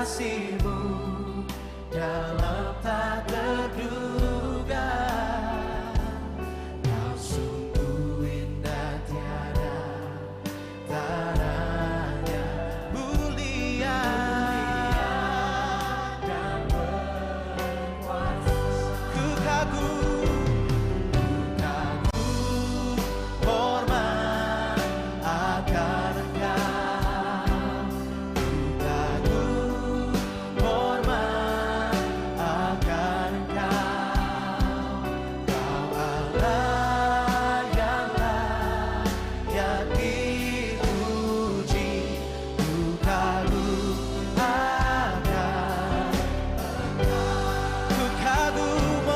kasih-Mu dalam tak terduga. Kau sungguh indah, tiada tandanya, mulia dan berkuasa. Ku kagum hormat akan Engkau. Ku kagum hormat akan Engkau. Kau Allah yang layak dipuji. Ku kagum akan Engkau. Ku kagum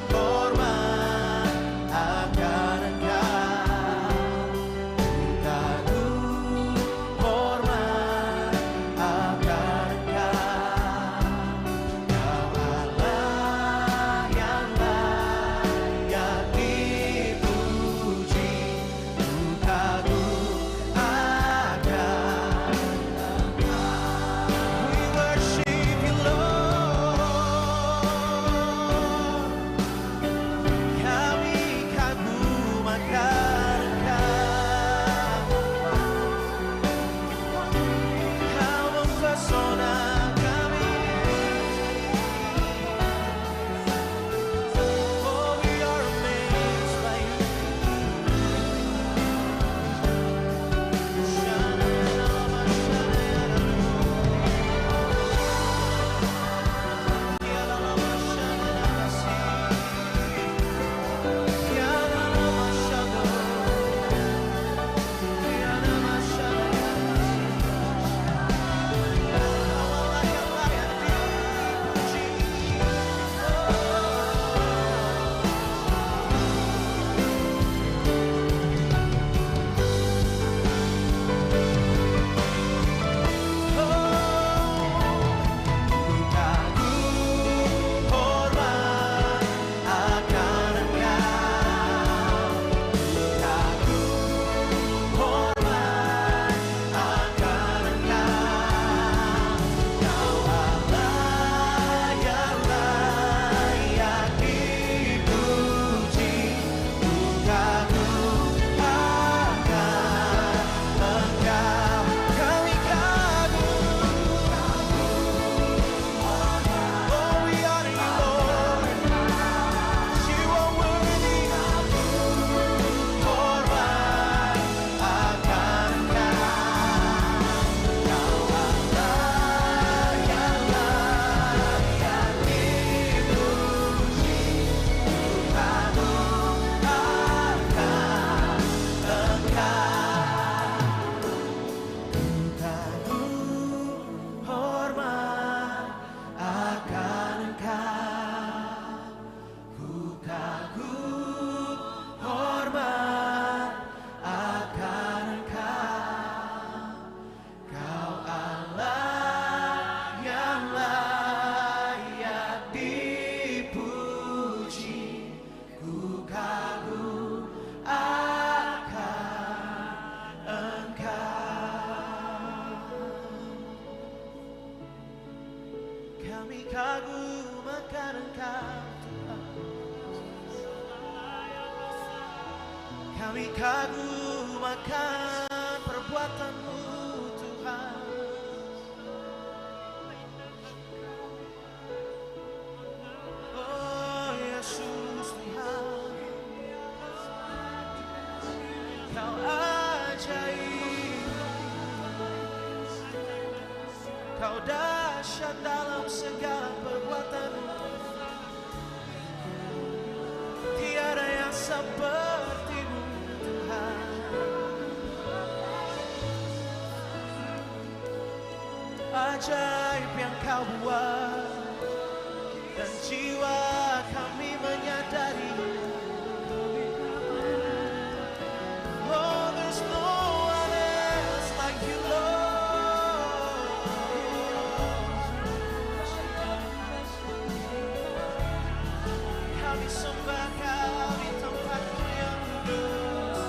hormat akan Engkau. Ku kagum hormat akan Engkau. Kau Allah yang layak dipuji. Ku kagum akan Engkau. We worship You, Lord. Kami kagum akan Engkau. Kau mempesona kami. Oh, we are amazed by You. Kami kagum akan Engkau, Tuhan. Kami kagum akan perbuatan-Mu, Tuhan. Oh Yesus, Tuhan, Kau ajaib. Kau dahsyat dalam segala perbuatan-Mu. Tiada yang seperti-Mu, Tuhan. Ajaib yang Kau buat, dan jiwa kami menyadari. Oh, there's no one else like You, Lord. Kami sembah Kau di tempat-Mu yang kudus.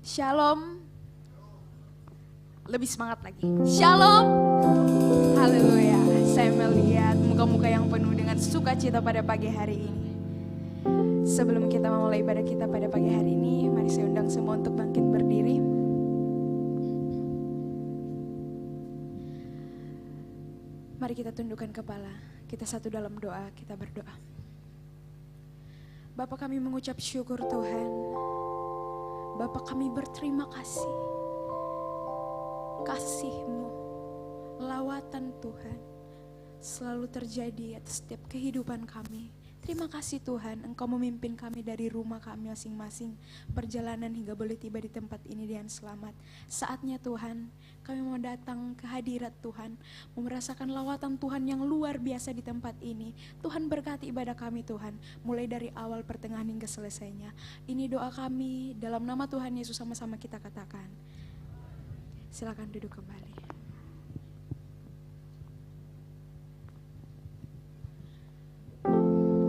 Shalom. Lebih semangat lagi. Shalom. Haleluya. Saya melihat muka-muka yang penuh dengan sukacita pada pagi hari ini. Sebelum kita memulai ibadah kita pada pagi hari ini, mari saya undang semua untuk bangkit berdiri. Mari kita tundukkan kepala. Kita satu dalam doa, kita berdoa. Bapa, kami mengucap syukur Tuhan. Bapa, kami berterima kasih. Kasih-Mu, lawatan Tuhan selalu terjadi atas setiap kehidupan kami. Terima kasih Tuhan, Engkau memimpin kami dari rumah kami masing-masing, perjalanan hingga boleh tiba di tempat ini dengan selamat. Saatnya Tuhan, kami mau datang ke hadirat Tuhan, mau merasakan lawatan Tuhan yang luar biasa di tempat ini. Tuhan berkati ibadah kami Tuhan, mulai dari awal, pertengahan hingga selesainya. Ini doa kami, dalam nama Tuhan Yesus sama-sama kita katakan. Silakan duduk kembali.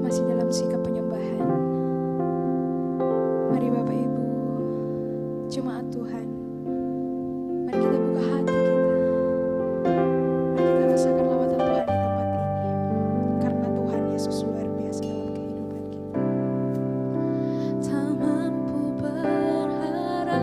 Masih dalam sikap penyembahan. Mari Bapak Ibu, jemaat Tuhan, mari kita buka hati kita. Mari kita rasakan lawatan Tuhan di tempat ini. Karena Tuhan Yesus luar biasa dalam kehidupan kita. Tak mampu berharap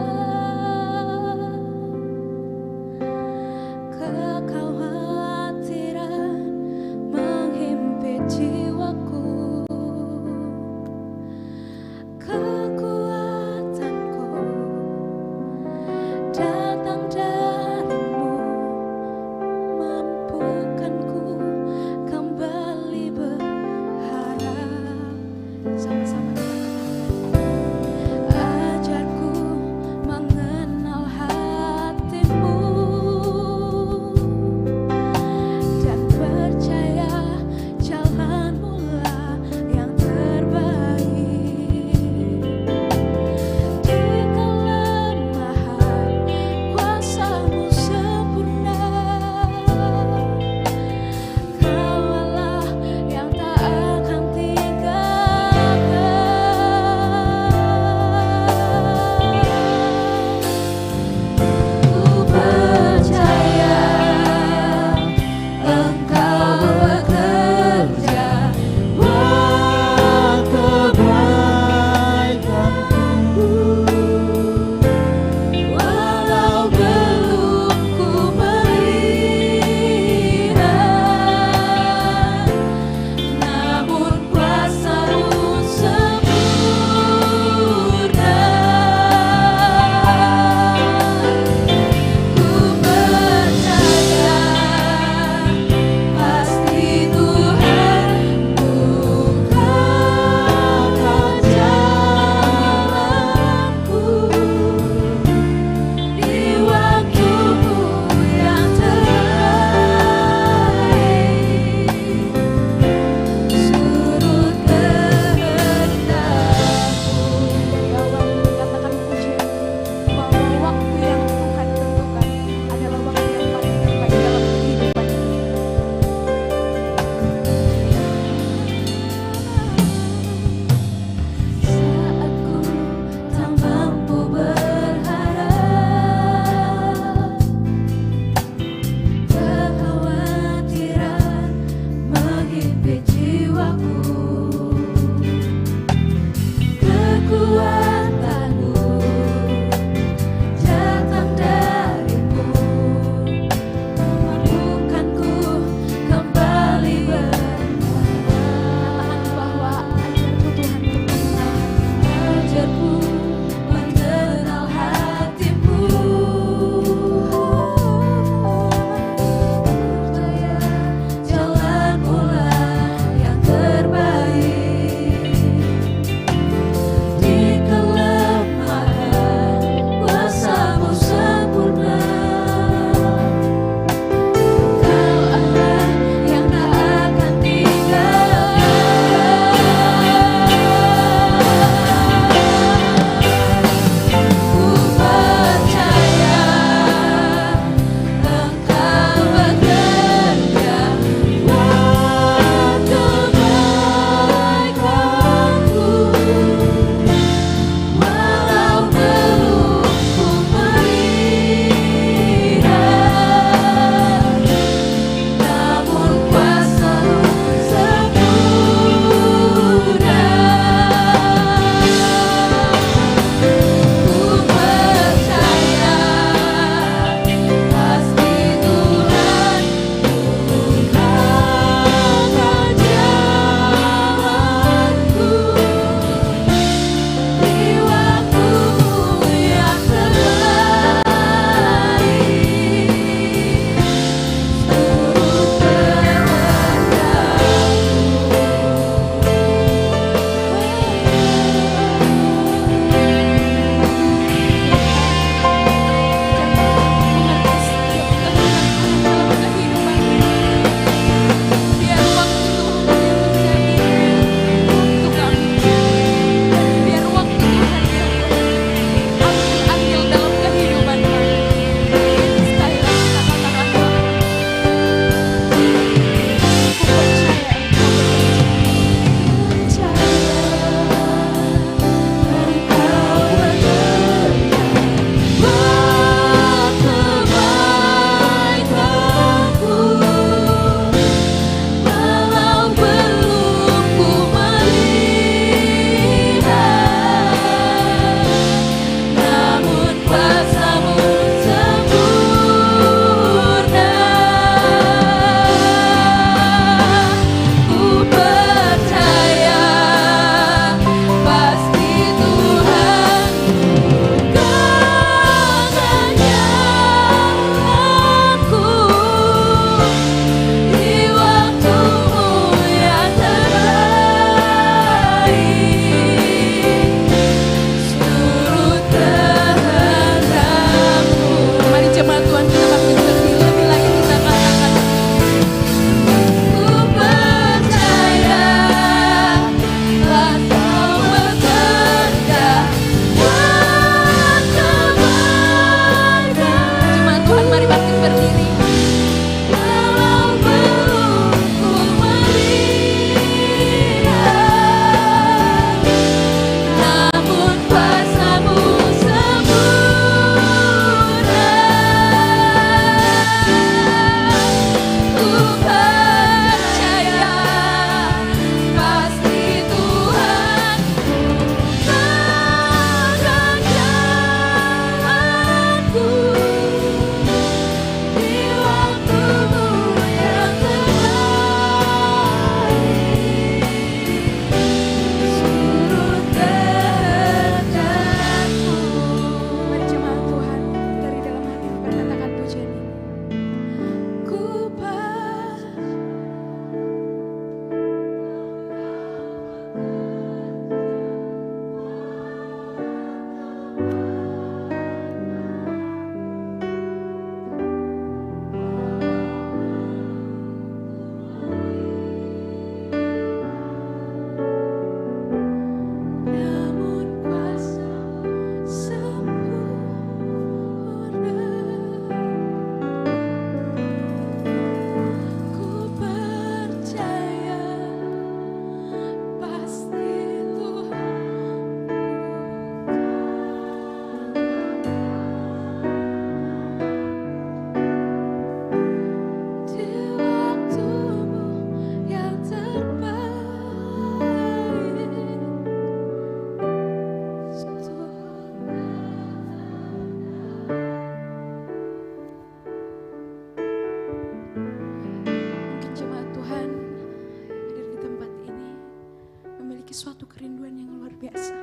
kerinduan yang luar biasa.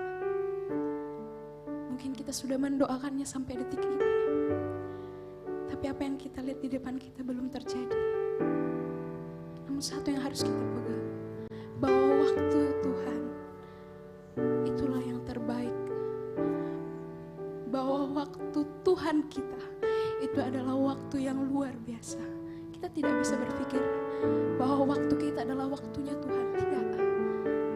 Mungkin kita sudah mendoakannya sampai detik ini, tapi apa yang kita lihat di depan kita belum terjadi. Namun satu yang harus kita pegang, bahwa waktu Tuhan itulah yang terbaik. Bahwa waktu Tuhan kita itu adalah waktu yang luar biasa. Kita tidak bisa berpikir bahwa waktu kita adalah waktunya Tuhan, tidak.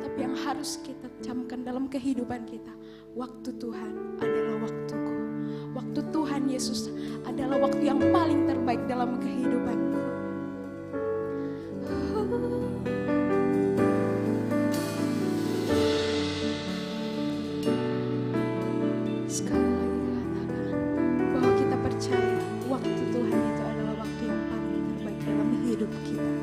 Tapi yang harus kita camkan dalam kehidupan kita, waktu Tuhan adalah waktuku. Waktu Tuhan Yesus adalah waktu yang paling terbaik dalam kehidupanku. Sekali lagi katakan bahwa kita percaya waktu Tuhan itu adalah waktu yang paling terbaik dalam hidup kita.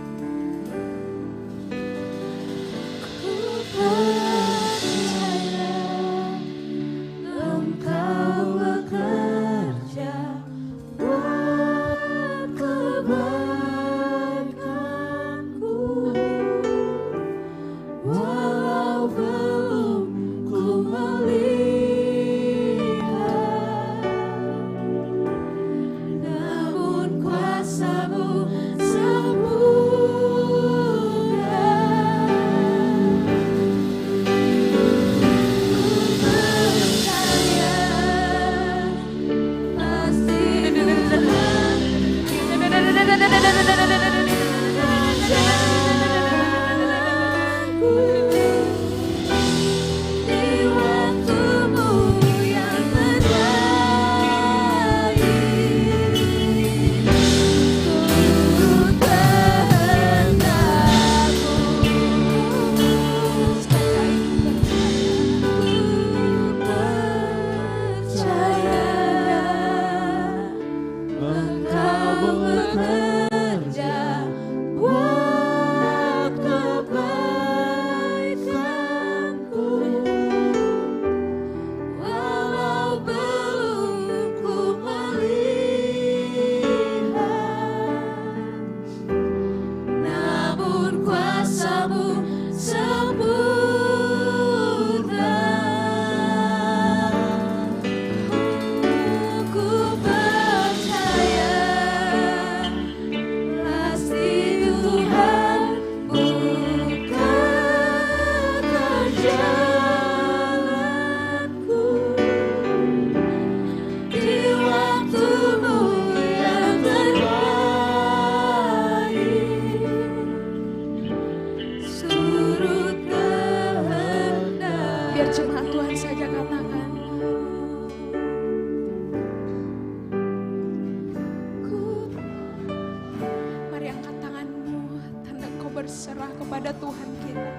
Berserah kepada Tuhan kita.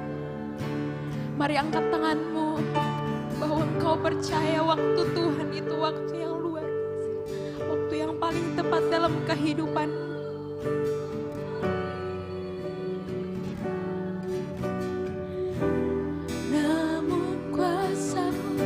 Mari angkat tanganmu bahwa engkau percaya waktu Tuhan itu waktu yang luar biasa, waktu yang paling tepat dalam kehidupanmu. Namun kuasa-Mu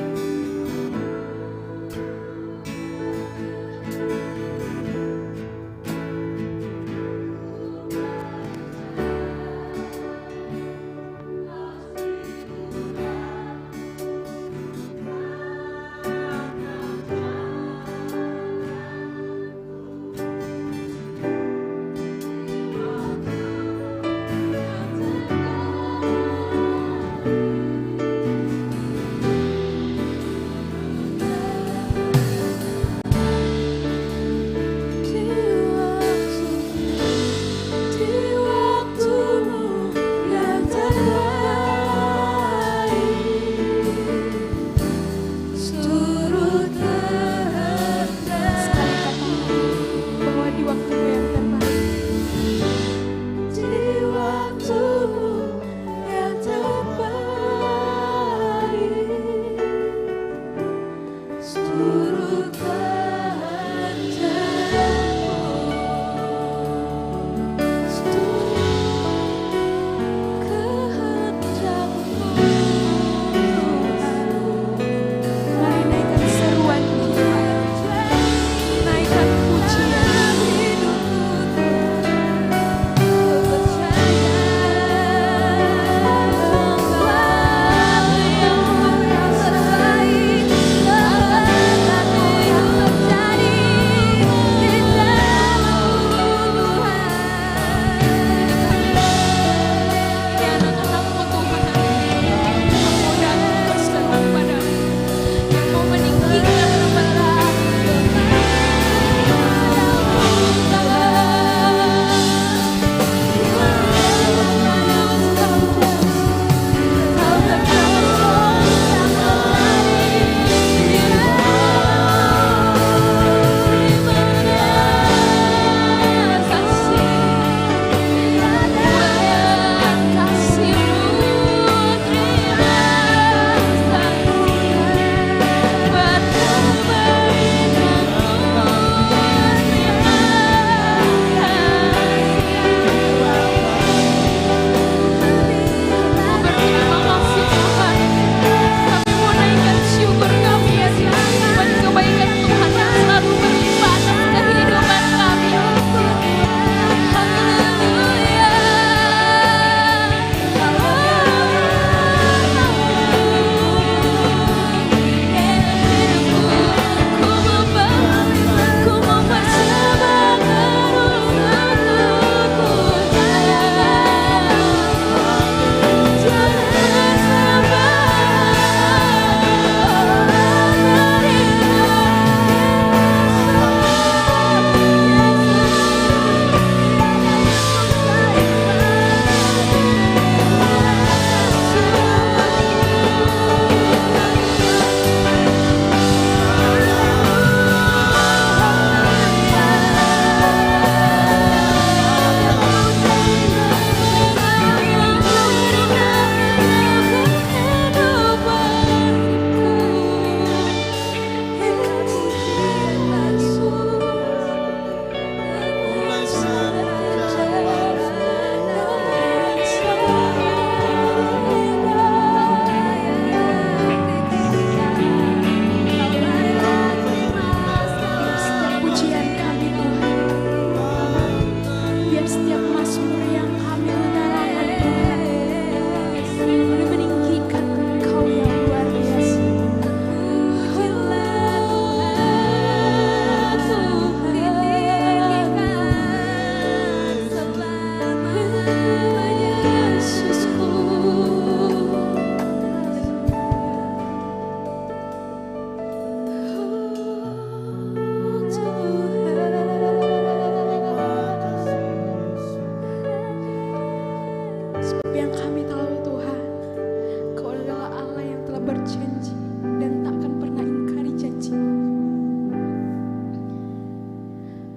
berjanji dan tak akan pernah ingkari janji-Mu.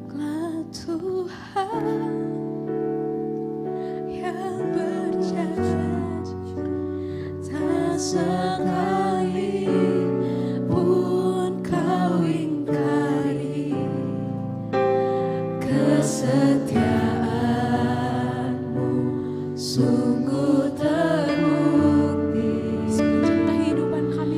Engkau Tuhan yang berjanji, tak sekali pun Kau ingkari kesetiaan-Mu sungguh terbukti. Sepanjang kehidupan kami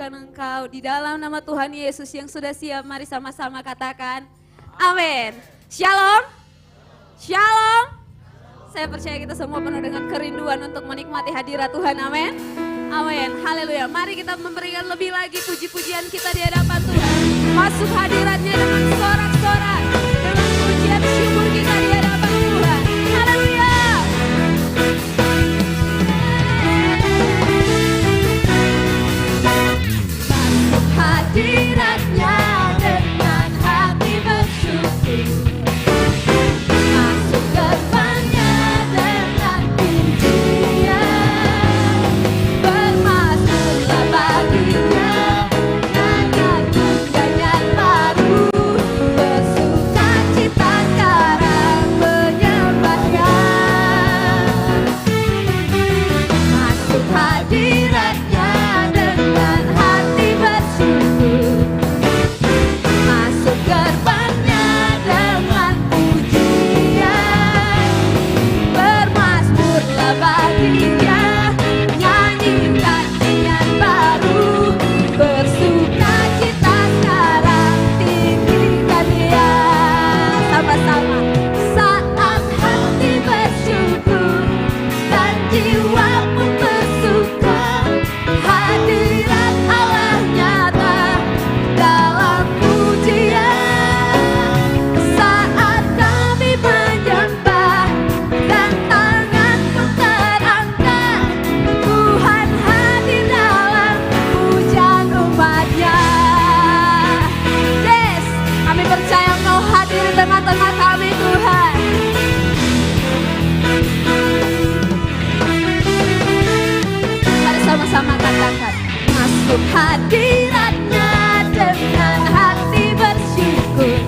memuliakan Engkau. Di dalam nama Tuhan Yesus yang sudah siap, mari sama-sama katakan amin. Shalom. Shalom. Saya percaya kita semua penuh dengan kerinduan untuk menikmati hadirat Tuhan, amin. Amin, haleluya. Mari kita memberikan lebih lagi puji-pujian kita di hadapan Tuhan. Masuk hadiratnya dengan sorak-sorak, dengan pujian syukur kita di hadapan Tuhan. Haleluya. Masuk hadiratnya dengan hati bersyukur. Masuk gerbangnya dengan pujian. Bermasmurlah baginya, nyanyikan nyanyian baru. Bersukacita sekarang menyembahnya. Masuk hadiratnya dengan hati bersyukur. Masuk gerbangnya dengan pujian. Bermasmurlah baginya, nyanyikan nyanyian baru. Bersukacita sekarang, tinggikan Dia. Sama-sama. Saat hati bersyukur dan jiwa pun bersuka, hadirat Allah nyata dalam pujian. Saat kami menyembah dan tangan pun terangkat, Tuhan hadir dalam pujian umat-Nya. Yes, kami percaya Engkau hadir di tengah-tengah kami, Tuhan. Mari sama-sama katakan, masuk hadiratnya dengan hati bersyukur.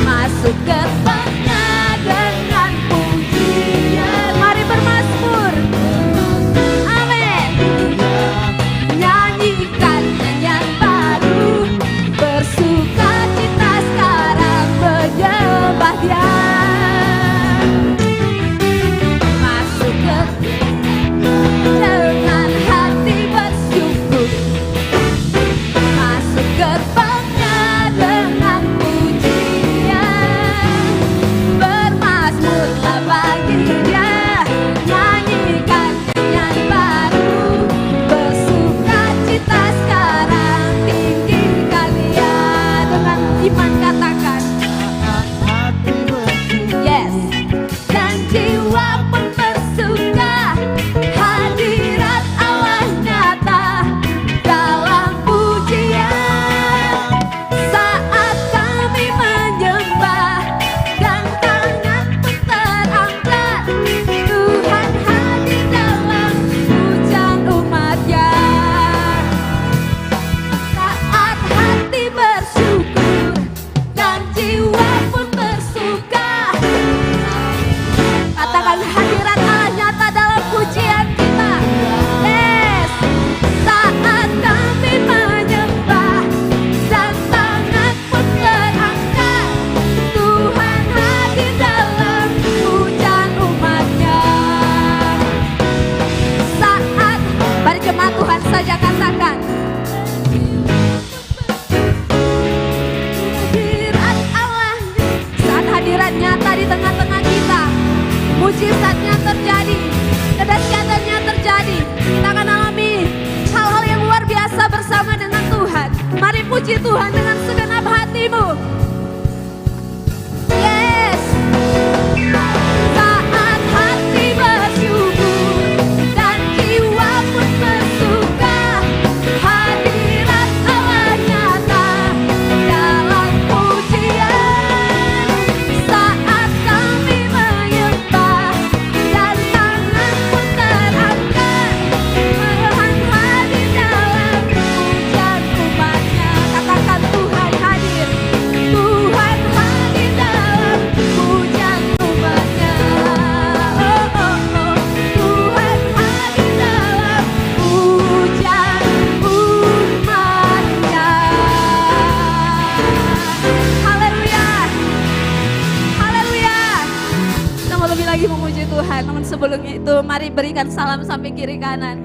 Masuk gerbangnya dengan pujian. Mari bermasmur. Amin. Nyanyikan nyanyian baru. Bersukacita sekarang menyembah Dia. Masuk dengan hati bersyukur. Masuk gerbangnya dengan pujian. Bermasmurlah bagi Dia, nyanyikan nyanyian baru. Bersukacita sekarang, tinggikan Dia. Dengan iman katakan yes. Dan jiwa pun bersuka, hadirat Allah nyata dalam pujian. Saat kami menyembah dan tangan pun terangkat, Tuhan hadir dalam pujian umat-Nya. Saat hati bersyukur dan jiwa pun bersuka, katakan hadirat Allah nyata dalam pujian kita. Yes. Saat kami menyembah dan tangan pun terangkat, Tuhan hadir dalam pujian umat-Nya. Saat, mari jemaat Tuhan saja katakan, hadirat Allah. Saat hadirat nyata di tengah-tengah kita, mujizatnya terjadi, kedahsyatannya terjadi. Kita akan alami hal-hal yang luar biasa bersama dengan Tuhan. Mari puji Tuhan dengan segenap hatimu. Yes. Saat hati bersyukur dan jiwa pun bersuka, hadirat Allah nyata dalam pujian. Saat kami menyembah dan tangan pun terangkat, Tuhan hadir dalam pujian umat-Nya. Katakan Tuhan hadir. Tuhan hadir dalam pujian umat-Nya. Oh, oh, oh. Tuhan hadir dalam pujian umat-Nya. Haleluya. Haleluya. Kita mau lebih lagi memuji Tuhan. Namun sebelumnya itu mari berikan salam sampai kiri kanan.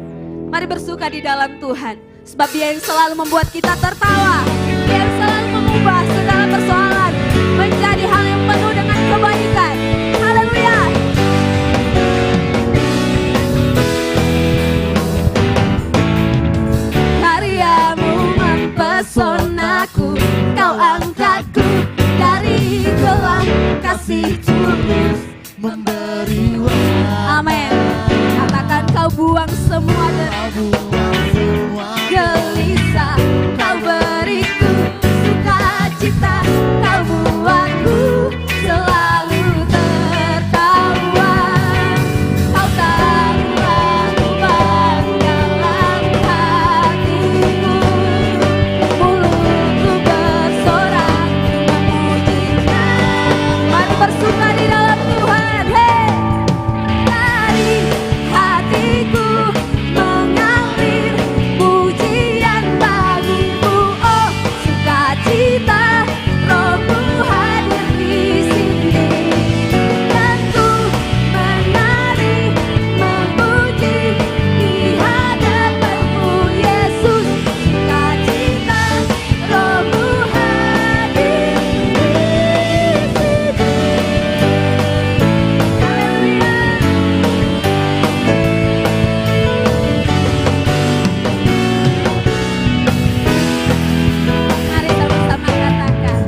Mari bersuka di dalam Tuhan. Sebab Dia yang selalu membuat kita tertawa. Dia yang selalu mengubah segala persoalan menjadi hal yang penuh dengan kebaikan. Haleluya. Karyamu mempesonaku, Kau angkatku dari gelang kasih tulus memberi warna. Amin. Katakan kau buang semua Kau buang semua gelisah, kau beriku sukacita, kau buatku selalu tertawa. Kau tahu aku baru dalam hatiku, mulutku bersorak memujinya. Mari bersuka di dalam Tuhan, hei. Dari hatiku mengalir pujian bagimu, oh sukacita, Rohmu hadir di sini. Dan ku menari memuji di hadapanmu Yesus, sukacita, Rohmu hadir di sini. Mari sama-sama katakan,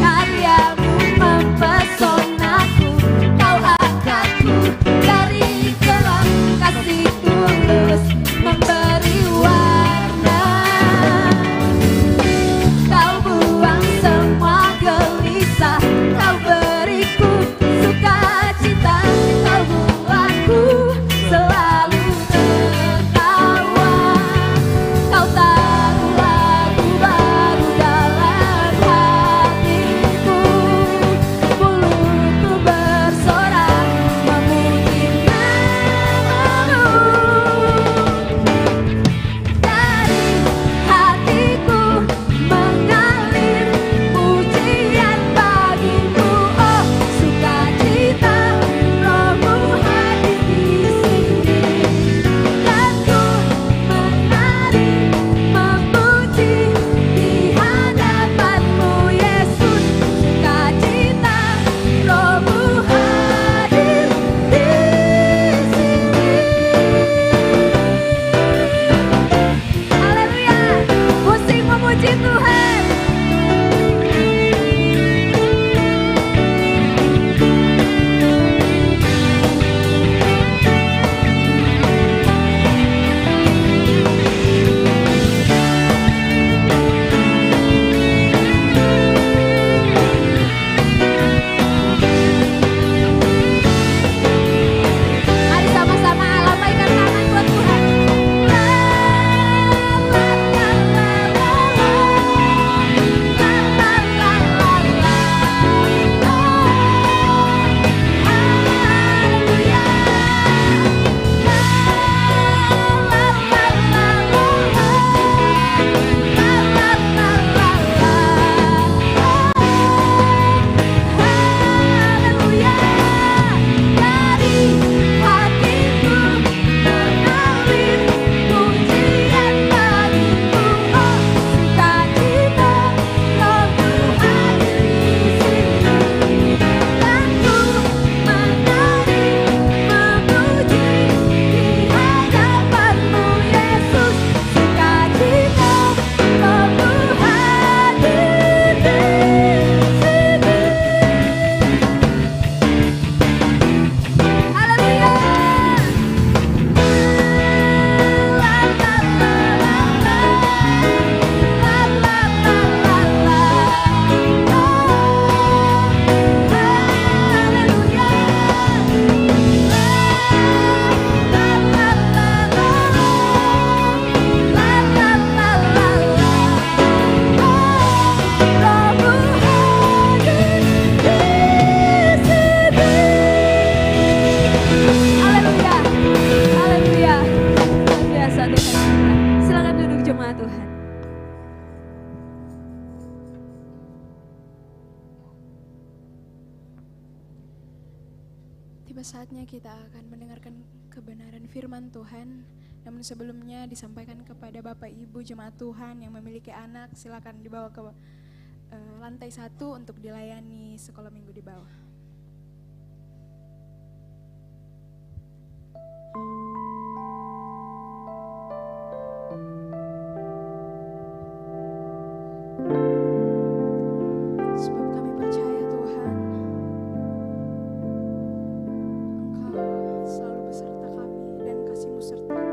karyamu mempesonaku, kau angkatku dari gelang kasih tulus memberi warna. Kau buang semua gelisah, kau beriku sukacita, kau buatku selalu tertawa. Kau tahu aku baru dalam hatiku, mulutku bersorak memuji namamu. Dari hatiku mengalir pujian bagimu, oh sukacita, Rohmu hadir di sini. Dan ku menari memuji di hadapanmu Yesus, sukacita, Rohmu hadir di sini. Haleluya, musik memuji Tuhan. Mari sama-sama lambaikan tangan buat Tuhan. La, la, la, la, la, la. La, la, la, la, la. Oh, haleluya. La, la, la, la, la, la. La, la, la, la, la. Haleluya. Dari hatiku mengalir pujian bagimu, oh sukacita, Rohmu hadir di sini. Dan ku menari memuji di hadapanmu Yesus, sukacita, Rohmu hadir di sini. Haleluya. La, la, la, la, la. La, la, la, la, la. Oh, haleluya. La, la, la, la, la. La, la, la, la, la. Oh, Rohmu hadir di sini. Haleluya, haleluya, luar biasa Tuhan kita. Silakan duduk jemaat Tuhan. Tiba saatnya kita akan mendengarkan kebenaran firman Tuhan Namun sebelumnya disampaikan kepada Bapak Ibu jemaat Tuhan yang memiliki anak, silakan dibawa ke lantai 1 untuk dilayani sekolah minggu di bawah. Sebab kami percaya Tuhan, Engkau selalu beserta kami dan kasih-Mu serta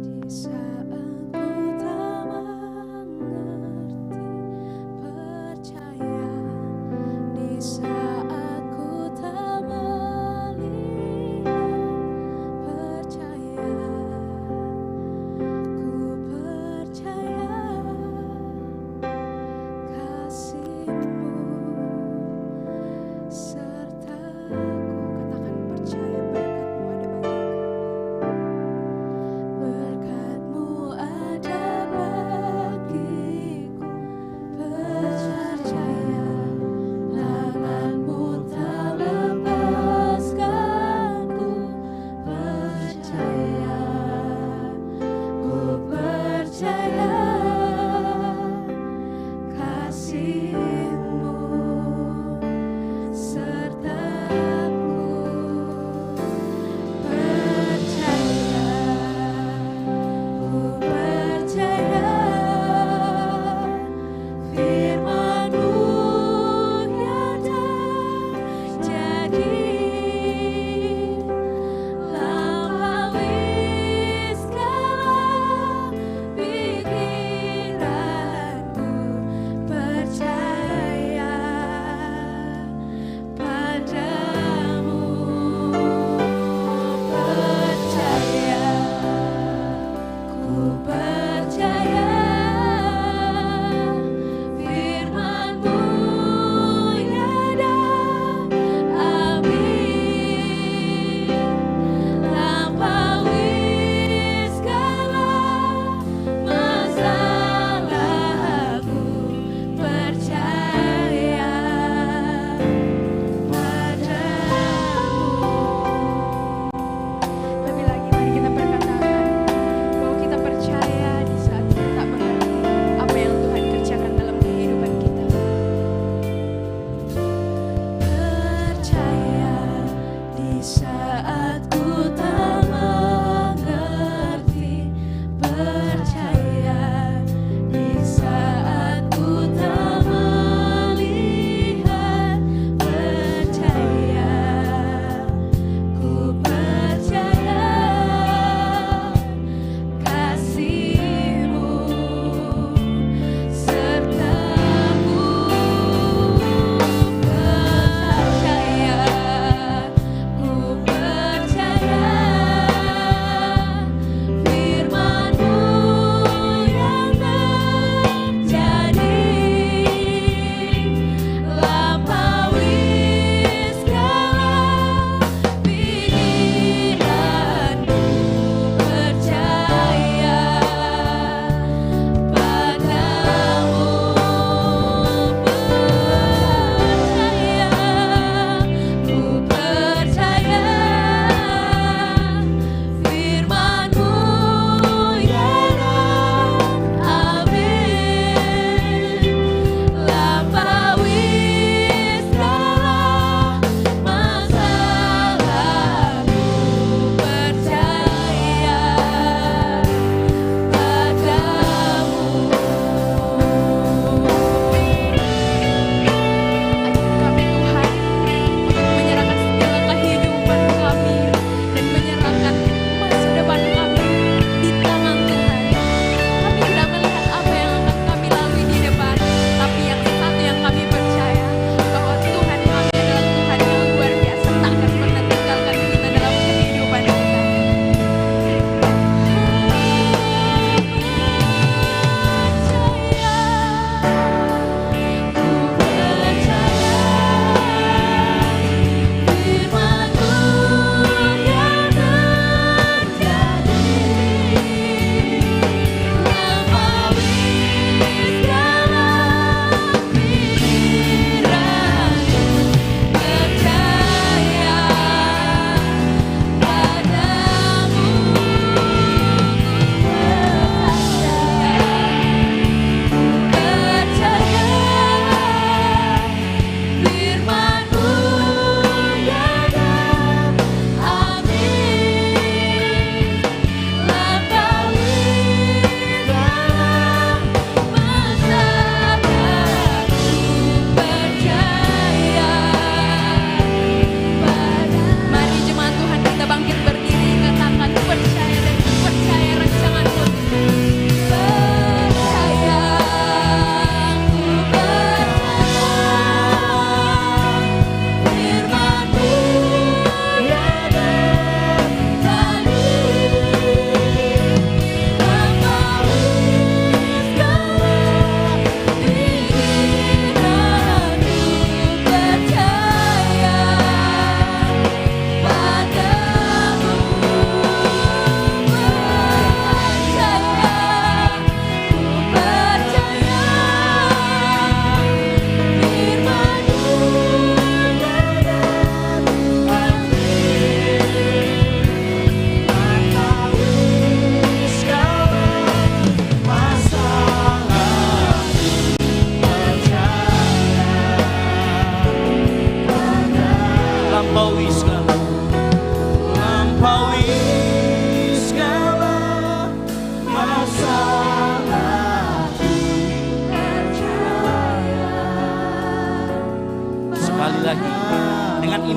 di saat ku tak mengerti, percaya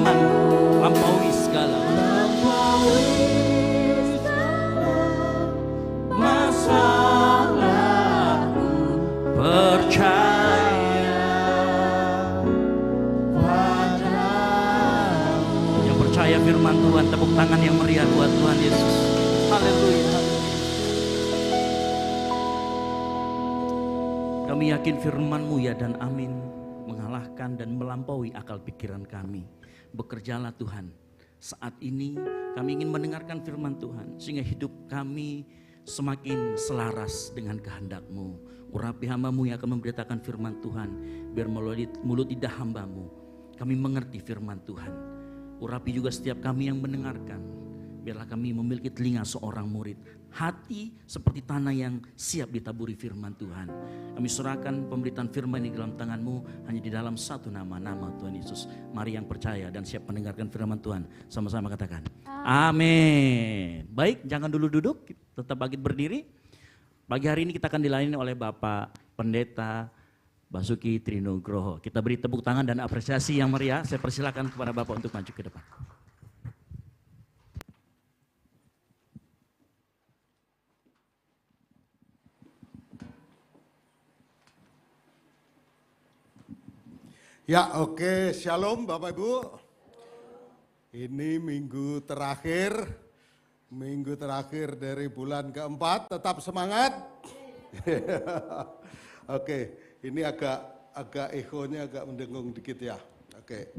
firman lampaui segala masalahku, percaya padamu. yang percaya firman Tuhan, tepuk tangan yang meriah buat Tuhan Yesus. Haleluya. Kami yakin firman-Mu ya dan amin, mengalahkan dan melampaui akal pikiran kami. Bekerjalah Tuhan. Saat ini kami ingin mendengarkan firman Tuhan, sehingga hidup kami semakin selaras dengan kehendak-Mu. Urapi hamba-Mu yang akan memberitakan firman Tuhan, biar melalui mulut lidah hamba-Mu kami mengerti firman Tuhan. Urapi juga setiap kami yang mendengarkan, biarlah kami memiliki telinga seorang murid, hati seperti tanah yang siap ditaburi firman Tuhan. Kami serahkan pemberitaan firman ini dalam tangan-Mu, hanya di dalam satu nama, nama Tuhan Yesus. Mari yang percaya dan siap mendengarkan firman Tuhan, sama-sama katakan amin. Baik, jangan dulu duduk, tetap bangkit berdiri. Pagi hari ini kita akan dilayani oleh Bapak Pendeta Basuki Trinugroho. Kita beri tepuk tangan dan apresiasi yang meriah. Saya persilakan kepada Bapak untuk maju ke depan. Ya, oke, shalom Bapak Ibu. Ini minggu terakhir dari bulan keempat, tetap semangat. Oke, ini agak echonya agak mendengung dikit ya. Oke.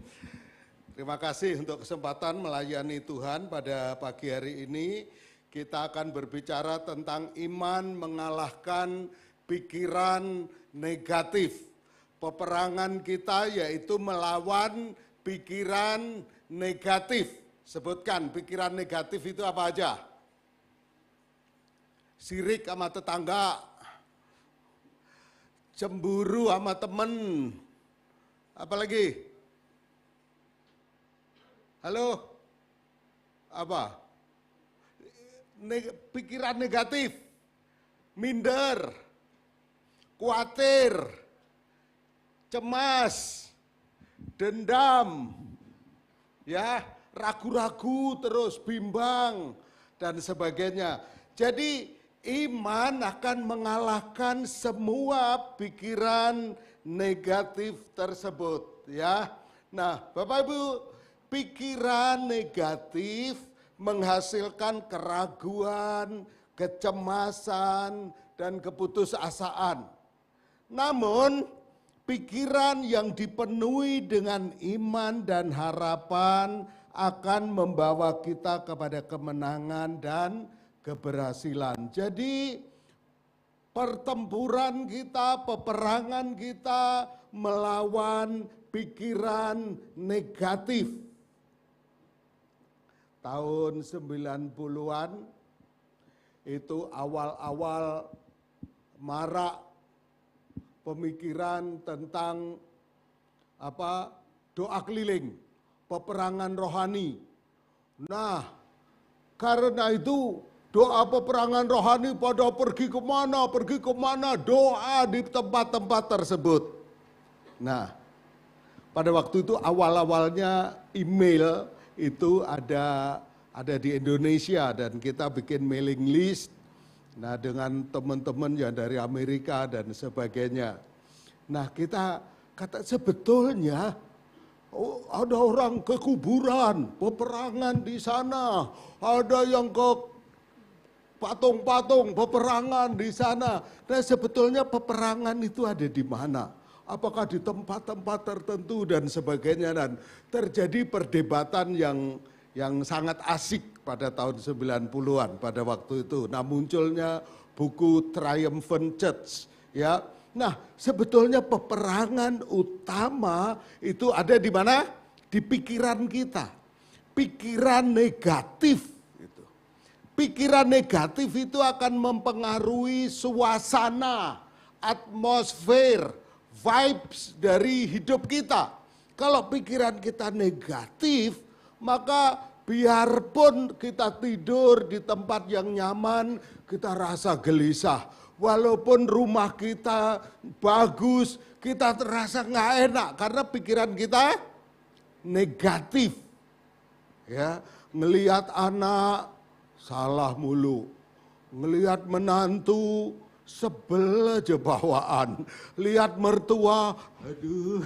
Terima kasih untuk kesempatan melayani Tuhan pada pagi hari ini. Kita akan berbicara tentang iman mengalahkan pikiran negatif. Peperangan kita yaitu melawan pikiran negatif. Sebutkan pikiran negatif itu apa aja? Sirik sama tetangga, cemburu sama temen, apa lagi? Halo? Apa? Pikiran negatif, minder, khawatir, cemas, dendam, ya, ragu-ragu terus, bimbang, dan sebagainya. Jadi iman akan mengalahkan semua pikiran negatif tersebut, ya. Nah, Bapak Ibu, pikiran negatif menghasilkan keraguan, kecemasan, dan keputusasaan. Namun, pikiran yang dipenuhi dengan iman dan harapan akan membawa kita kepada kemenangan dan keberhasilan. Jadi pertempuran kita, peperangan kita melawan pikiran negatif. Tahun 90-an itu awal-awal marak pemikiran tentang doa keliling, peperangan rohani. Nah, karena itu doa peperangan rohani pada pergi kemana, doa di tempat-tempat tersebut. Nah, pada waktu itu awal-awalnya email itu ada di Indonesia dan kita bikin mailing list. Nah, dengan teman-teman yang dari Amerika dan sebagainya. Nah, kita kata sebetulnya ada orang ke kuburan, peperangan di sana. Ada yang ke patung-patung, peperangan di sana. Nah, sebetulnya peperangan itu ada di mana? Apakah di tempat-tempat tertentu dan sebagainya. Dan terjadi perdebatan yang sangat asik pada tahun 90-an pada waktu itu. Nah, munculnya buku Triumphant Church, ya. Nah, sebetulnya peperangan utama itu ada di mana? Di pikiran kita. Pikiran negatif itu. Pikiran negatif itu akan mempengaruhi suasana, atmosfer, vibes dari hidup kita. Kalau pikiran kita negatif, maka biarpun kita tidur di tempat yang nyaman, kita rasa gelisah. Walaupun rumah kita bagus, kita terasa nggak enak karena pikiran kita negatif. Ya, ngelihat anak salah mulu. Ngelihat menantu sebel aja bawaan. Lihat mertua, aduh.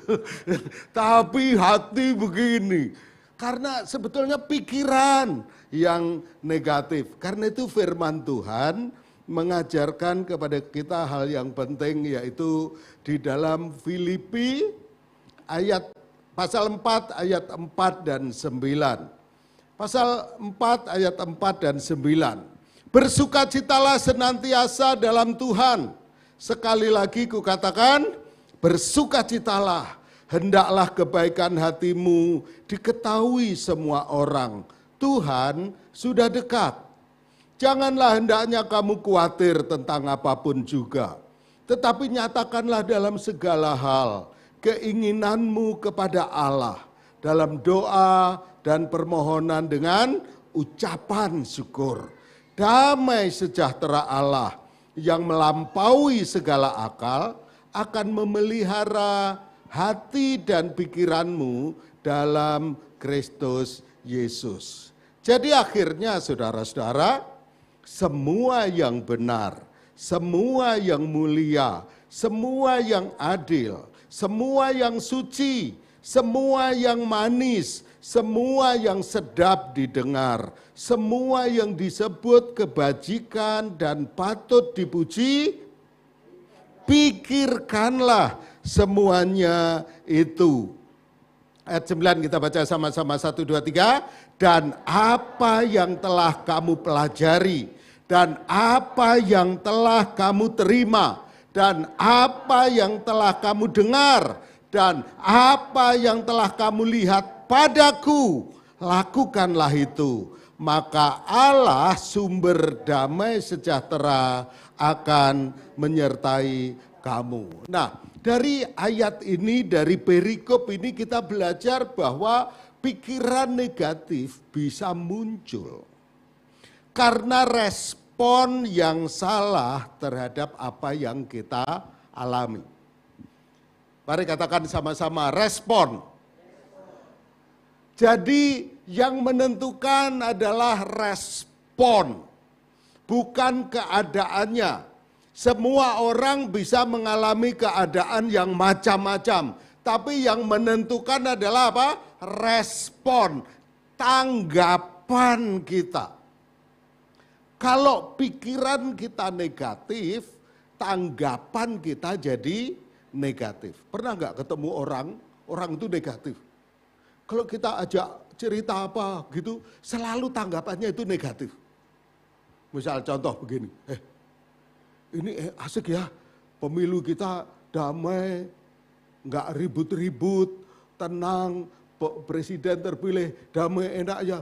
Tapi hati begini. Karena sebetulnya pikiran yang negatif. Karena itu firman Tuhan mengajarkan kepada kita hal yang penting, yaitu di dalam Filipi pasal 4 ayat 4 dan 9. Pasal 4 ayat 4 dan 9. Bersukacitalah senantiasa dalam Tuhan. Sekali lagi kukatakan, bersukacitalah. Hendaklah kebaikan hatimu diketahui semua orang. Tuhan sudah dekat. Janganlah hendaknya kamu khawatir tentang apapun juga. Tetapi nyatakanlah dalam segala hal keinginanmu kepada Allah dalam doa dan permohonan dengan ucapan syukur. Damai sejahtera Allah yang melampaui segala akal akan memelihara hati dan pikiranmu dalam Kristus Yesus. Jadi akhirnya saudara-saudara, semua yang benar, semua yang mulia, semua yang adil, semua yang suci, semua yang manis, semua yang sedap didengar, semua yang disebut kebajikan dan patut dipuji, pikirkanlah semuanya itu. Ayat 9 kita baca sama-sama 1, 2, 3. Dan apa yang telah kamu pelajari, dan apa yang telah kamu terima, dan apa yang telah kamu dengar, dan apa yang telah kamu lihat padaku, lakukanlah itu. Maka Allah sumber damai sejahtera akan menyertai kamu. Nah, dari ayat ini, dari perikop ini kita belajar bahwa pikiran negatif bisa muncul karena respon yang salah terhadap apa yang kita alami. Mari katakan sama-sama, respon. Jadi yang menentukan adalah respon, bukan keadaannya. Semua orang bisa mengalami keadaan yang macam-macam, tapi yang menentukan adalah apa? Respon, tanggapan kita. Kalau pikiran kita negatif, tanggapan kita jadi negatif. Pernah nggak ketemu orang itu negatif? Kalau kita ajak cerita apa gitu, selalu tanggapannya itu negatif. Misal contoh begini, ini asik ya, pemilu kita damai, nggak ribut-ribut, tenang, presiden terpilih, damai enak ya.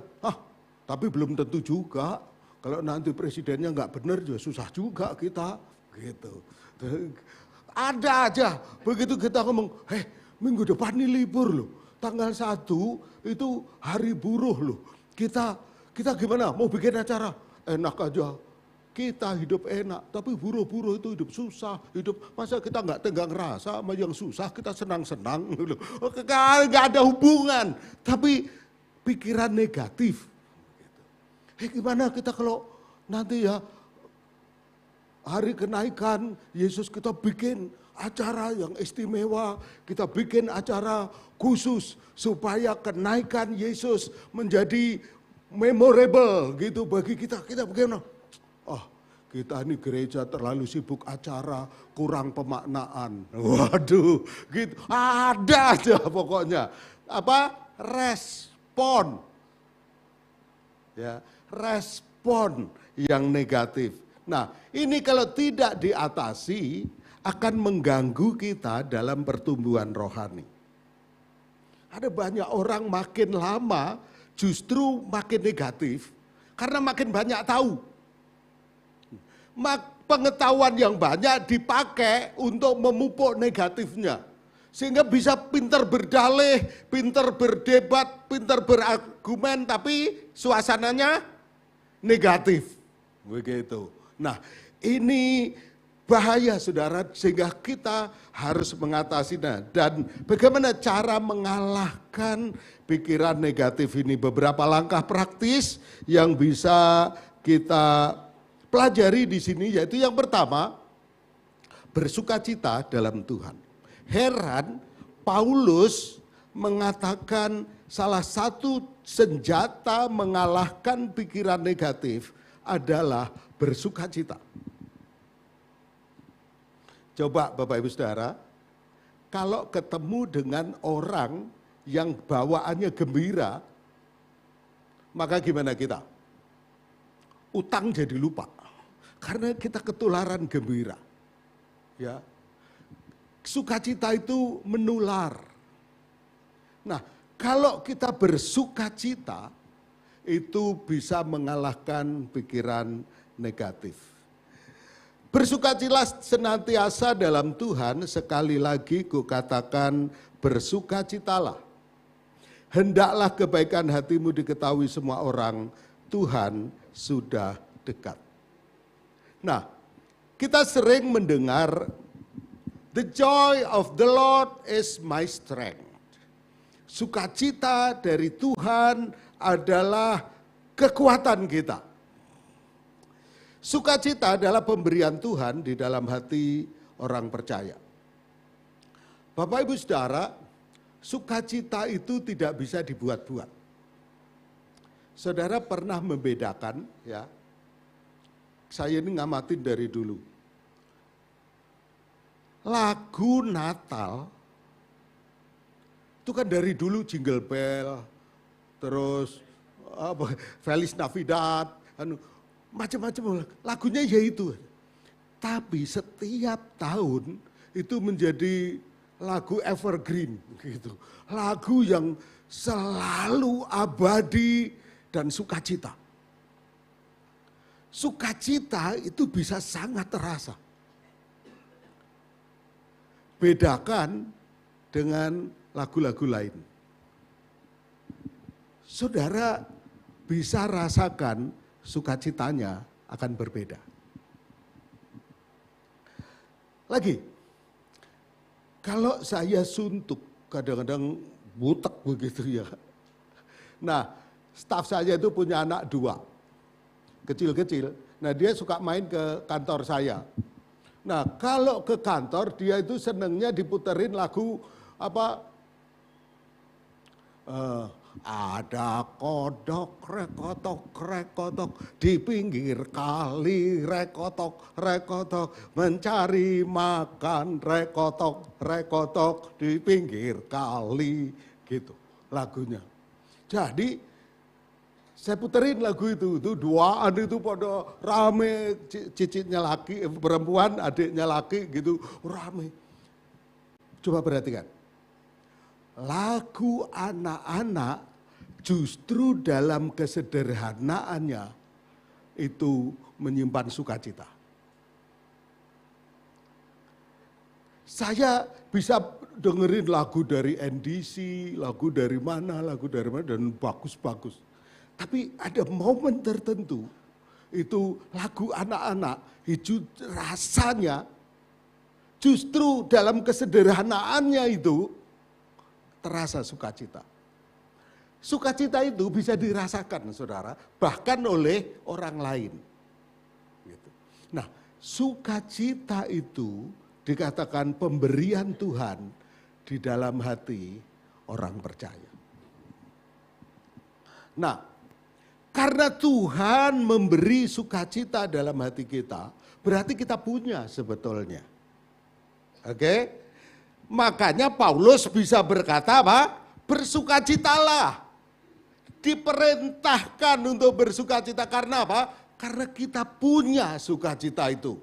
Tapi belum tentu juga, kalau nanti presidennya nggak benar juga susah juga kita, gitu. Ada aja, begitu kita ngomong, minggu depan ini libur loh, tanggal 1 itu hari buruh loh. Kita gimana, mau bikin acara? Enak aja. Kita hidup enak, tapi buruh-buruh itu hidup susah, masa kita nggak tenggang rasa sama yang susah, kita senang-senang, nggak ada hubungan, tapi pikiran negatif. Gimana kita kalau nanti ya hari kenaikan Yesus kita bikin acara yang istimewa, kita bikin acara khusus supaya kenaikan Yesus menjadi memorable gitu bagi kita bagaimana? Kita ini gereja terlalu sibuk acara, kurang pemaknaan. Waduh, gitu. Ada aja pokoknya. Apa? Respon. Ya, respon yang negatif. Nah, ini kalau tidak diatasi akan mengganggu kita dalam pertumbuhan rohani. Ada banyak orang makin lama justru makin negatif karena makin banyak tahu. Pengetahuan yang banyak dipakai untuk memupuk negatifnya. Sehingga bisa pintar berdalih, pintar berdebat, pintar berargumen, tapi suasananya negatif. Begitu. Nah, ini bahaya saudara, sehingga kita harus mengatasinya. Dan bagaimana cara mengalahkan pikiran negatif ini? Beberapa langkah praktis yang bisa kita pelajari di sini, yaitu yang pertama, bersukacita dalam Tuhan. Heran, Paulus mengatakan salah satu senjata mengalahkan pikiran negatif adalah bersukacita. Coba Bapak Ibu Saudara, kalau ketemu dengan orang yang bawaannya gembira, maka gimana kita? Utang jadi lupa, karena kita ketularan gembira. Ya, sukacita itu menular. Nah, kalau kita bersukacita, itu bisa mengalahkan pikiran negatif. Bersukacitalah senantiasa dalam Tuhan, sekali lagi kukatakan bersukacitalah. Hendaklah kebaikan hatimu diketahui semua orang, Tuhan sudah dekat. Nah, kita sering mendengar, the joy of the Lord is my strength. Sukacita dari Tuhan adalah kekuatan kita. Sukacita adalah pemberian Tuhan di dalam hati orang percaya. Bapak Ibu Saudara, sukacita itu tidak bisa dibuat-buat. Saudara pernah membedakan, ya, saya ini ngamatin dari dulu. Lagu Natal, itu kan dari dulu Jingle Bell, terus Feliz Navidad, macam-macam lagunya ya itu. Tapi setiap tahun itu menjadi lagu evergreen gitu. Lagu yang selalu abadi dan sukacita. Sukacita itu bisa sangat terasa. Bedakan dengan lagu-lagu lain. Saudara bisa rasakan sukacitanya akan berbeda. Lagi, kalau saya suntuk, kadang-kadang butek begitu ya. Nah, staf saya itu punya anak 2, kecil-kecil. Nah, dia suka main ke kantor saya. Nah, kalau ke kantor dia itu senangnya diputerin lagu apa? Ada kodok rekotok di pinggir kali, rekotok mencari makan, rekotok di pinggir kali, gitu lagunya. Jadi saya puterin lagu itu duaan itu pada rame, cicitnya laki, perempuan, adiknya laki gitu rame. Coba perhatikan. Lagu anak-anak justru dalam kesederhanaannya itu menyimpan sukacita. Saya bisa dengerin lagu dari NDC, lagu dari mana, dan bagus-bagus. Tapi ada momen tertentu, itu lagu anak-anak, itu rasanya justru dalam kesederhanaannya itu terasa sukacita. Sukacita itu bisa dirasakan saudara, bahkan oleh orang lain. Gitu. Nah, sukacita itu dikatakan pemberian Tuhan di dalam hati orang percaya. Nah, karena Tuhan memberi sukacita dalam hati kita, berarti kita punya sebetulnya. Oke? Makanya Paulus bisa berkata apa? Bersukacitalah. Diperintahkan untuk bersukacita karena apa? Karena kita punya sukacita itu.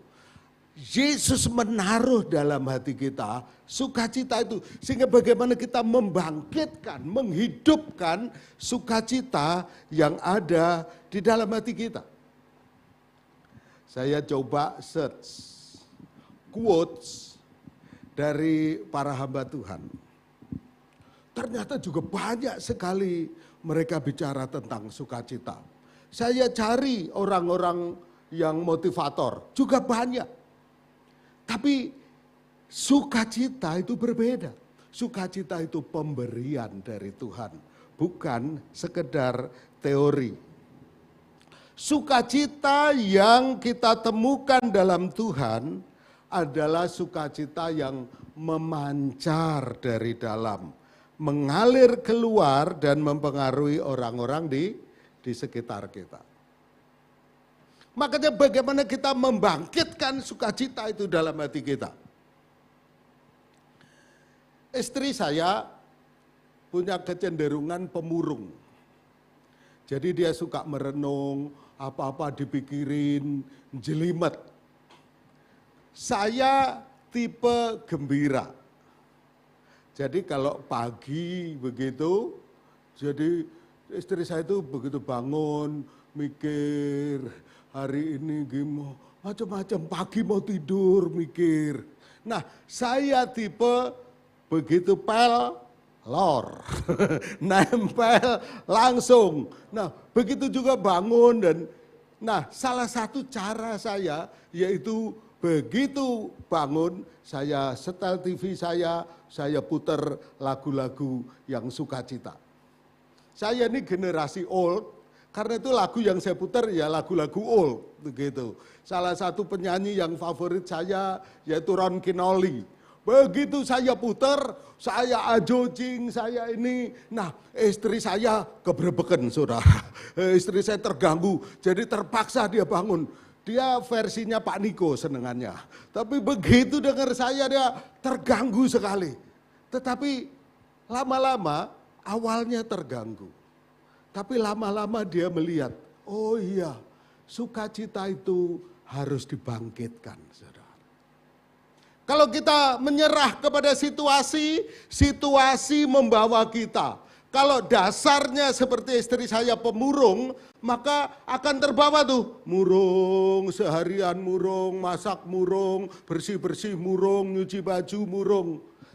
Yesus menaruh dalam hati kita sukacita itu. Sehingga bagaimana kita membangkitkan, menghidupkan sukacita yang ada di dalam hati kita. Saya coba search quotes dari para hamba Tuhan. Ternyata juga banyak sekali mereka bicara tentang sukacita. Saya cari orang-orang yang motivator, juga banyak. Tapi sukacita itu berbeda. Sukacita itu pemberian dari Tuhan, bukan sekedar teori. Sukacita yang kita temukan dalam Tuhan adalah sukacita yang memancar dari dalam, mengalir keluar dan mempengaruhi orang-orang di sekitar kita. Makanya bagaimana kita membangkitkan sukacita itu dalam hati kita. Istri saya punya kecenderungan pemurung. Jadi dia suka merenung, apa-apa dipikirin, jelimet. Saya tipe gembira. Jadi kalau pagi begitu, jadi istri saya itu begitu bangun, mikir, hari ini gimana, macam-macam, pagi mau tidur, mikir. Nah, saya tipe begitu pelor, nempel langsung. Nah, begitu juga bangun dan, nah salah satu cara saya yaitu begitu bangun, saya setel TV saya puter lagu-lagu yang sukacita. Saya ini generasi old, karena itu lagu yang saya putar ya lagu-lagu old, begitu. Salah satu penyanyi yang favorit saya yaitu Ron Kenoly. Begitu saya putar, saya ajojing, saya ini. Nah, istri saya kebrebeken, saudara. Istri saya terganggu, jadi terpaksa dia bangun. Dia versinya Pak Niko senengannya. Tapi begitu dengar saya dia terganggu sekali. Tetapi lama-lama awalnya terganggu. Tapi lama-lama dia melihat, oh iya, sukacita itu harus dibangkitkan, saudara. Kalau kita menyerah kepada situasi, situasi membawa kita. Kalau dasarnya seperti istri saya pemurung, maka akan terbawa tuh. Murung, seharian murung, masak murung, bersih-bersih murung, nyuci baju murung.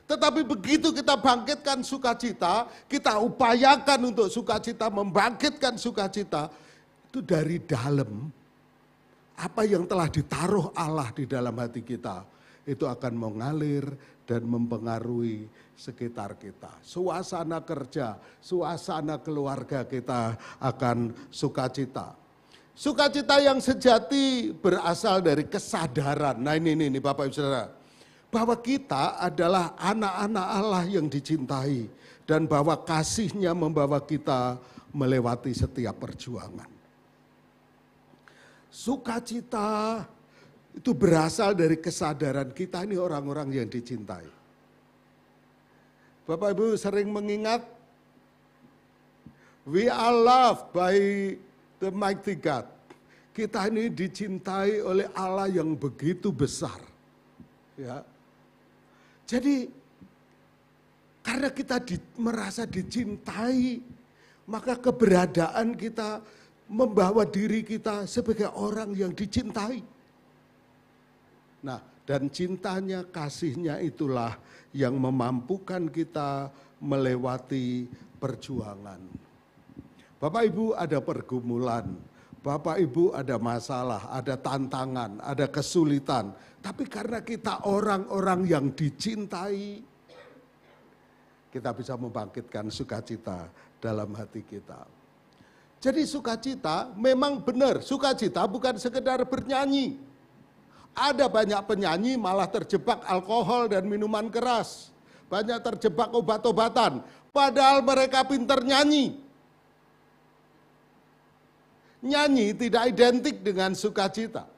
Tetapi begitu kita bangkitkan sukacita, kita upayakan untuk sukacita, membangkitkan sukacita, itu dari dalam. Apa yang telah ditaruh Allah di dalam hati kita, itu akan mengalir dan mempengaruhi sekitar kita. Suasana kerja, suasana keluarga kita akan sukacita. Sukacita yang sejati berasal dari kesadaran. Nah ini Bapak Ibu Saudara. Bahwa kita adalah anak-anak Allah yang dicintai. Dan bahwa kasih-Nya membawa kita melewati setiap perjuangan. Sukacita itu berasal dari kesadaran kita ini orang-orang yang dicintai. Bapak Ibu sering mengingat, we are loved by the mighty God. Kita ini dicintai oleh Allah yang begitu besar. Ya. Jadi karena kita merasa dicintai, maka keberadaan kita membawa diri kita sebagai orang yang dicintai. Nah, dan cintanya, kasihnya itulah yang memampukan kita melewati perjuangan. Bapak Ibu ada pergumulan, Bapak Ibu ada masalah, ada tantangan, ada kesulitan. Tapi karena kita orang-orang yang dicintai, kita bisa membangkitkan sukacita dalam hati kita. Jadi sukacita memang benar, sukacita bukan sekedar bernyanyi. Ada banyak penyanyi malah terjebak alkohol dan minuman keras. Banyak terjebak obat-obatan. Padahal mereka pintar nyanyi. Nyanyi tidak identik dengan sukacita.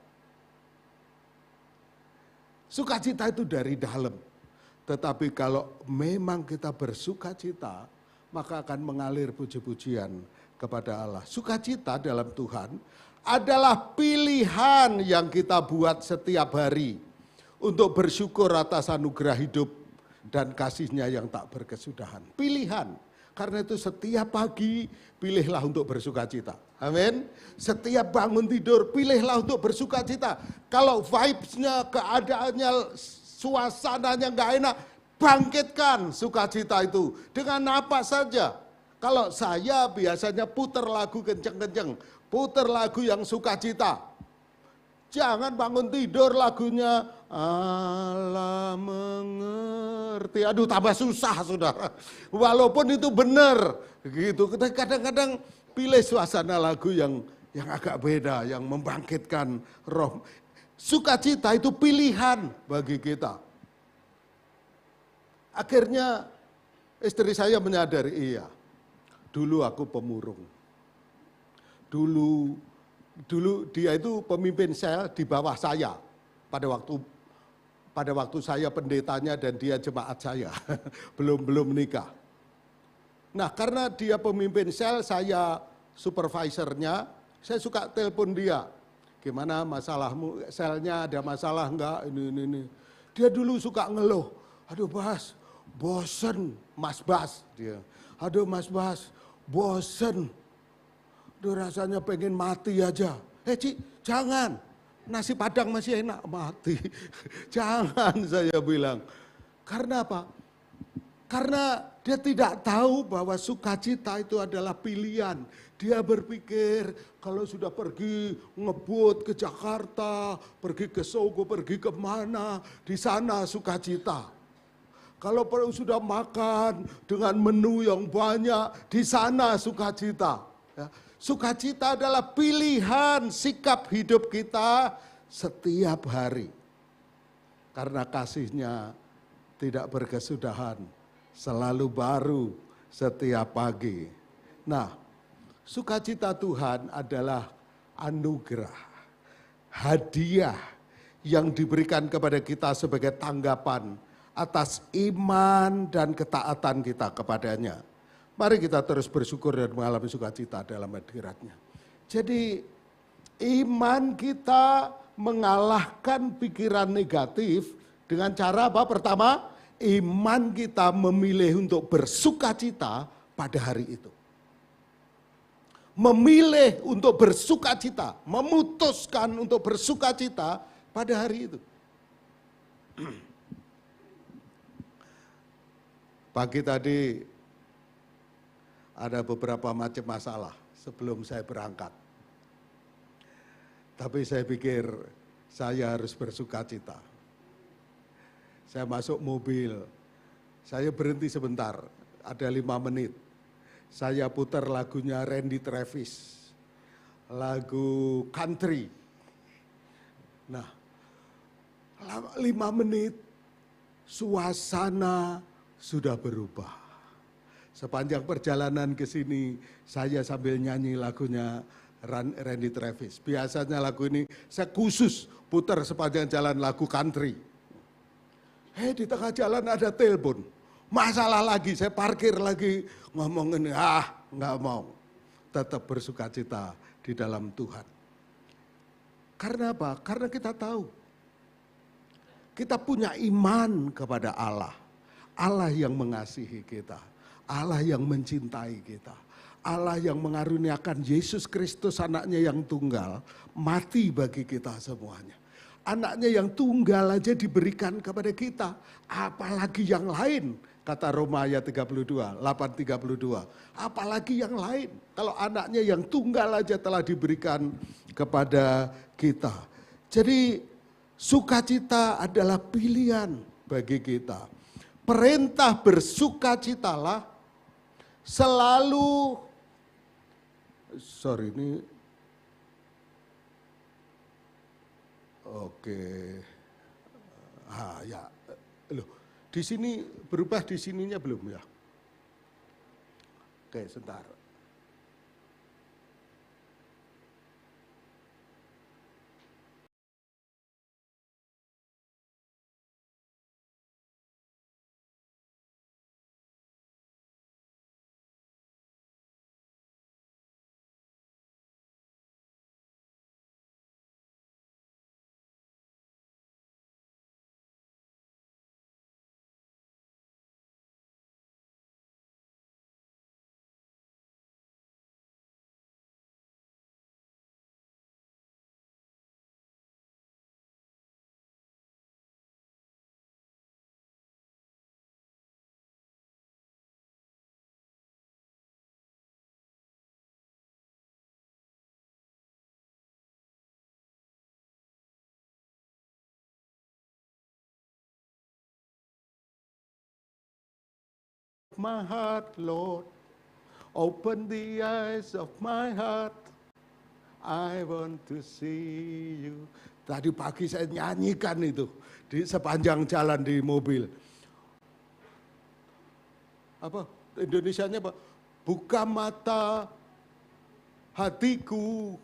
Sukacita itu dari dalam. Tetapi kalau memang kita bersukacita, maka akan mengalir puji-pujian kepada Allah. Sukacita dalam Tuhan adalah pilihan yang kita buat setiap hari untuk bersyukur atas anugerah hidup dan kasih-Nya yang tak berkesudahan. Pilihan, karena itu setiap pagi pilihlah untuk bersukacita. Amin. Setiap bangun tidur pilihlah untuk bersukacita. Kalau vibes-nya, keadaannya, suasananya nggak enak, bangkitkan sukacita itu dengan apa saja. Kalau saya biasanya putar lagu kenceng-kenceng, putar lagu yang sukacita. Jangan bangun tidur lagunya Allah mengerti. Aduh tambah susah saudara. Walaupun itu benar gitu. Kadang-kadang pilih suasana lagu yang agak beda, yang membangkitkan roh. Sukacita itu pilihan bagi kita. Akhirnya istri saya menyadari, iya, dulu aku pemurung. Dulu dia itu pemimpin sel di bawah saya pada waktu saya pendetanya dan dia jemaat saya. belum menikah. Nah, karena dia pemimpin sel, saya supervisornya, saya suka telepon dia. Gimana masalahmu, selnya ada masalah enggak, ini. Dia dulu suka ngeluh, aduh Bas, bosen, Mas Bas. Dia, aduh Mas Bas, bosen. Aduh rasanya pengen mati aja. Ci, jangan, nasi padang masih enak, mati. Jangan saya bilang. Karena apa? Karena dia tidak tahu bahwa sukacita itu adalah pilihan. Dia berpikir kalau sudah pergi ngebut ke Jakarta, pergi ke Sogo, pergi kemana, di sana sukacita. Kalau perlu sudah makan dengan menu yang banyak, di sana sukacita. Ya. Sukacita adalah pilihan sikap hidup kita setiap hari. Karena kasihnya tidak berkesudahan. Selalu baru setiap pagi. Nah, sukacita Tuhan adalah anugerah, hadiah yang diberikan kepada kita sebagai tanggapan atas iman dan ketaatan kita kepadanya. Mari kita terus bersyukur dan mengalami sukacita dalam hadiratnya. Jadi iman kita mengalahkan pikiran negatif dengan cara apa? Pertama, iman kita memilih untuk bersukacita pada hari itu. Memilih untuk bersukacita, memutuskan untuk bersukacita pada hari itu. Pagi tadi ada beberapa macam masalah sebelum saya berangkat. Tapi saya pikir saya harus bersukacita. Saya masuk mobil, saya berhenti sebentar, ada 5 menit. Saya putar lagunya Randy Travis, lagu country. Nah, 5 menit, suasana sudah berubah. Sepanjang perjalanan ke sini, saya sambil nyanyi lagunya Randy Travis. Biasanya lagu ini saya khusus putar sepanjang jalan lagu country. Di tengah jalan ada telepon, masalah lagi, saya parkir lagi, ngomongin, nggak mau. Tetap bersukacita di dalam Tuhan. Karena apa? Karena kita tahu, kita punya iman kepada Allah. Allah yang mengasihi kita, Allah yang mencintai kita, Allah yang mengaruniakan Yesus Kristus anaknya yang tunggal, mati bagi kita semuanya. Anaknya yang tunggal aja diberikan kepada kita, apalagi yang lain, kata Roma ayat 32, 8:32. Apalagi yang lain, kalau anaknya yang tunggal aja telah diberikan kepada kita. Jadi sukacita adalah pilihan bagi kita. Perintah bersukacitalah selalu, ya, loh, di sini berubah di sininya belum ya? Oke, sebentar. my heart, Lord. Open the eyes of my heart. I want to see you. Tadi pagi saya nyanyikan itu di sepanjang jalan di mobil. Apa Indonesianya apa? Buka mata hatiku,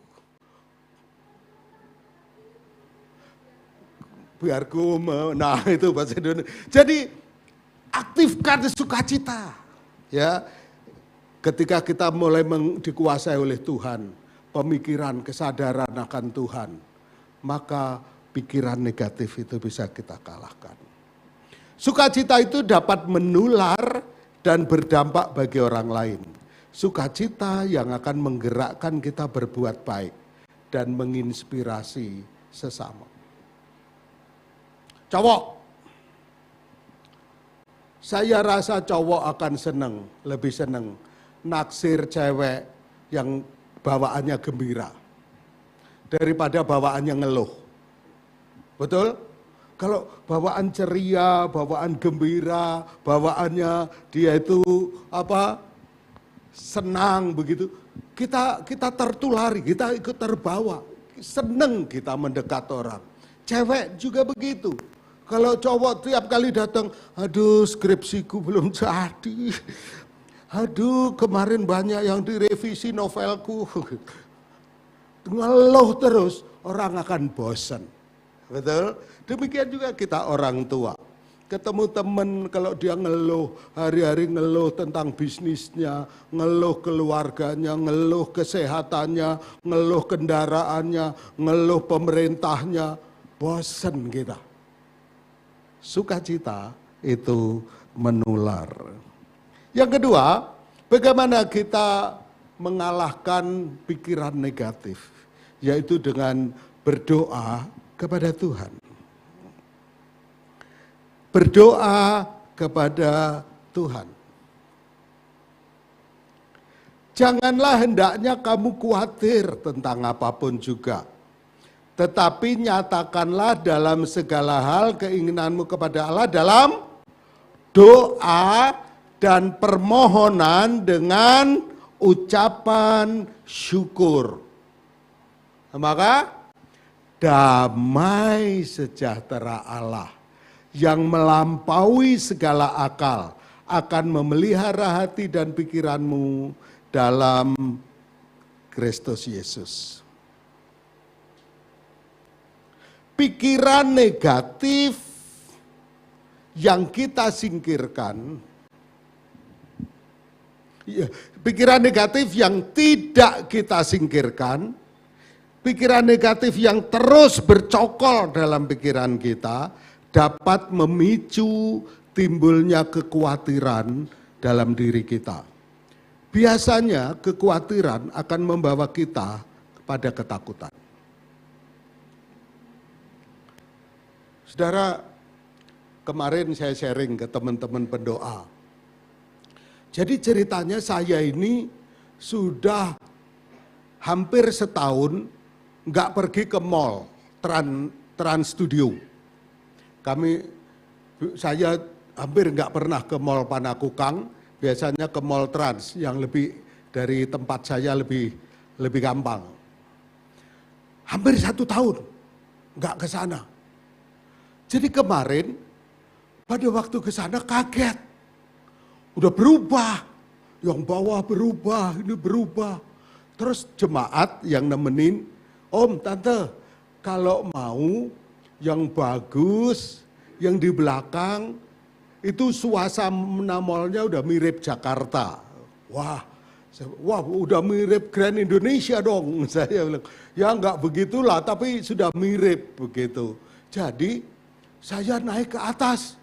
biar ku nah itu bahasa Indonesia. Jadi aktifkan sukacita, ya. Ketika kita mulai dikuasai oleh Tuhan, pemikiran, kesadaran akan Tuhan, maka pikiran negatif itu bisa kita kalahkan. Sukacita itu dapat menular dan berdampak bagi orang lain. Sukacita yang akan menggerakkan kita berbuat baik dan menginspirasi sesama. Cowok, saya rasa cowok akan senang, lebih senang naksir cewek yang bawaannya gembira daripada bawaannya ngeluh. Betul? Kalau bawaan ceria, bawaan gembira, bawaannya dia itu senang begitu, kita tertulari, kita ikut terbawa, senang kita mendekat orang. Cewek juga begitu. Kalau cowok tiap kali datang, aduh skripsiku belum jadi, aduh kemarin banyak yang direvisi novelku, ngeluh terus, orang akan bosan. Betul? Demikian juga kita orang tua. Ketemu teman kalau dia ngeluh, hari-hari ngeluh tentang bisnisnya, ngeluh keluarganya, ngeluh kesehatannya, ngeluh kendaraannya, ngeluh pemerintahnya, bosan kita. Sukacita itu menular. Yang kedua, bagaimana kita mengalahkan pikiran negatif, yaitu dengan berdoa kepada Tuhan. Berdoa kepada Tuhan. Janganlah hendaknya kamu khawatir tentang apapun juga, tetapi nyatakanlah dalam segala hal keinginanmu kepada Allah dalam doa dan permohonan dengan ucapan syukur. Maka damai sejahtera Allah yang melampaui segala akal akan memelihara hati dan pikiranmu dalam Kristus Yesus. Pikiran negatif yang kita singkirkan, pikiran negatif yang tidak kita singkirkan, pikiran negatif yang terus bercokol dalam pikiran kita dapat memicu timbulnya kekhawatiran dalam diri kita. Biasanya kekhawatiran akan membawa kita kepada ketakutan. Saudara, kemarin saya sharing ke teman-teman pendoa. Jadi ceritanya saya ini sudah hampir setahun nggak pergi ke mall Trans Studio. Saya hampir nggak pernah ke mall Panakukang, biasanya ke mall Trans yang lebih dari tempat saya lebih gampang. Hampir 1 tahun nggak ke sana. Jadi kemarin pada waktu ke sana kaget, udah berubah, yang bawah berubah, ini berubah. Terus jemaat yang nemenin, Om, Tante, kalau mau yang bagus, yang di belakang, itu suasana mallnya udah mirip Jakarta. Wah, udah mirip Grand Indonesia dong. Saya bilang, ya enggak begitulah, tapi sudah mirip begitu. Jadi saya naik ke atas.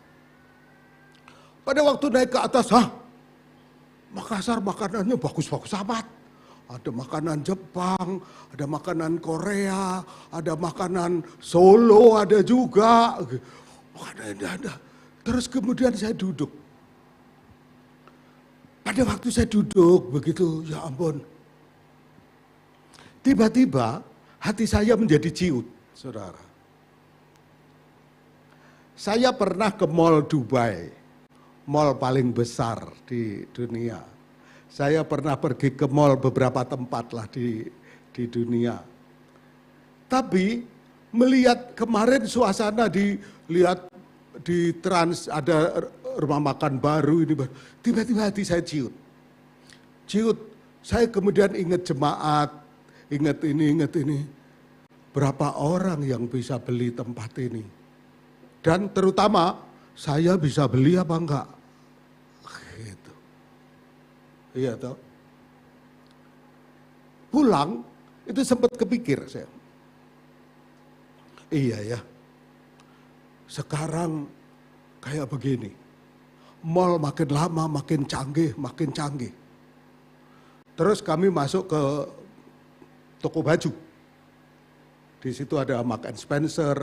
Pada waktu naik ke atas, Makassar makanannya bagus-bagus amat. Ada makanan Jepang, ada makanan Korea, ada makanan Solo, ada juga. Makanan ada. Terus kemudian saya duduk. Pada waktu saya duduk begitu, ya ampun. Tiba-tiba hati saya menjadi ciut, saudara. Saya pernah ke mall Dubai. mall paling besar di dunia. Saya pernah pergi ke mall beberapa tempat lah di dunia. Tapi melihat kemarin suasana dilihat di Trans ada rumah makan baru ini, tiba-tiba hati saya ciut. Saya kemudian ingat jemaat, ingat ini. Berapa orang yang bisa beli tempat ini? Dan terutama saya bisa beli apa enggak? Gitu. Iya toh. Pulang itu sempat kepikir saya. Iya ya. Sekarang kayak begini. Mall makin lama makin canggih. Terus kami masuk ke toko baju. Di situ ada Marks and Spencer,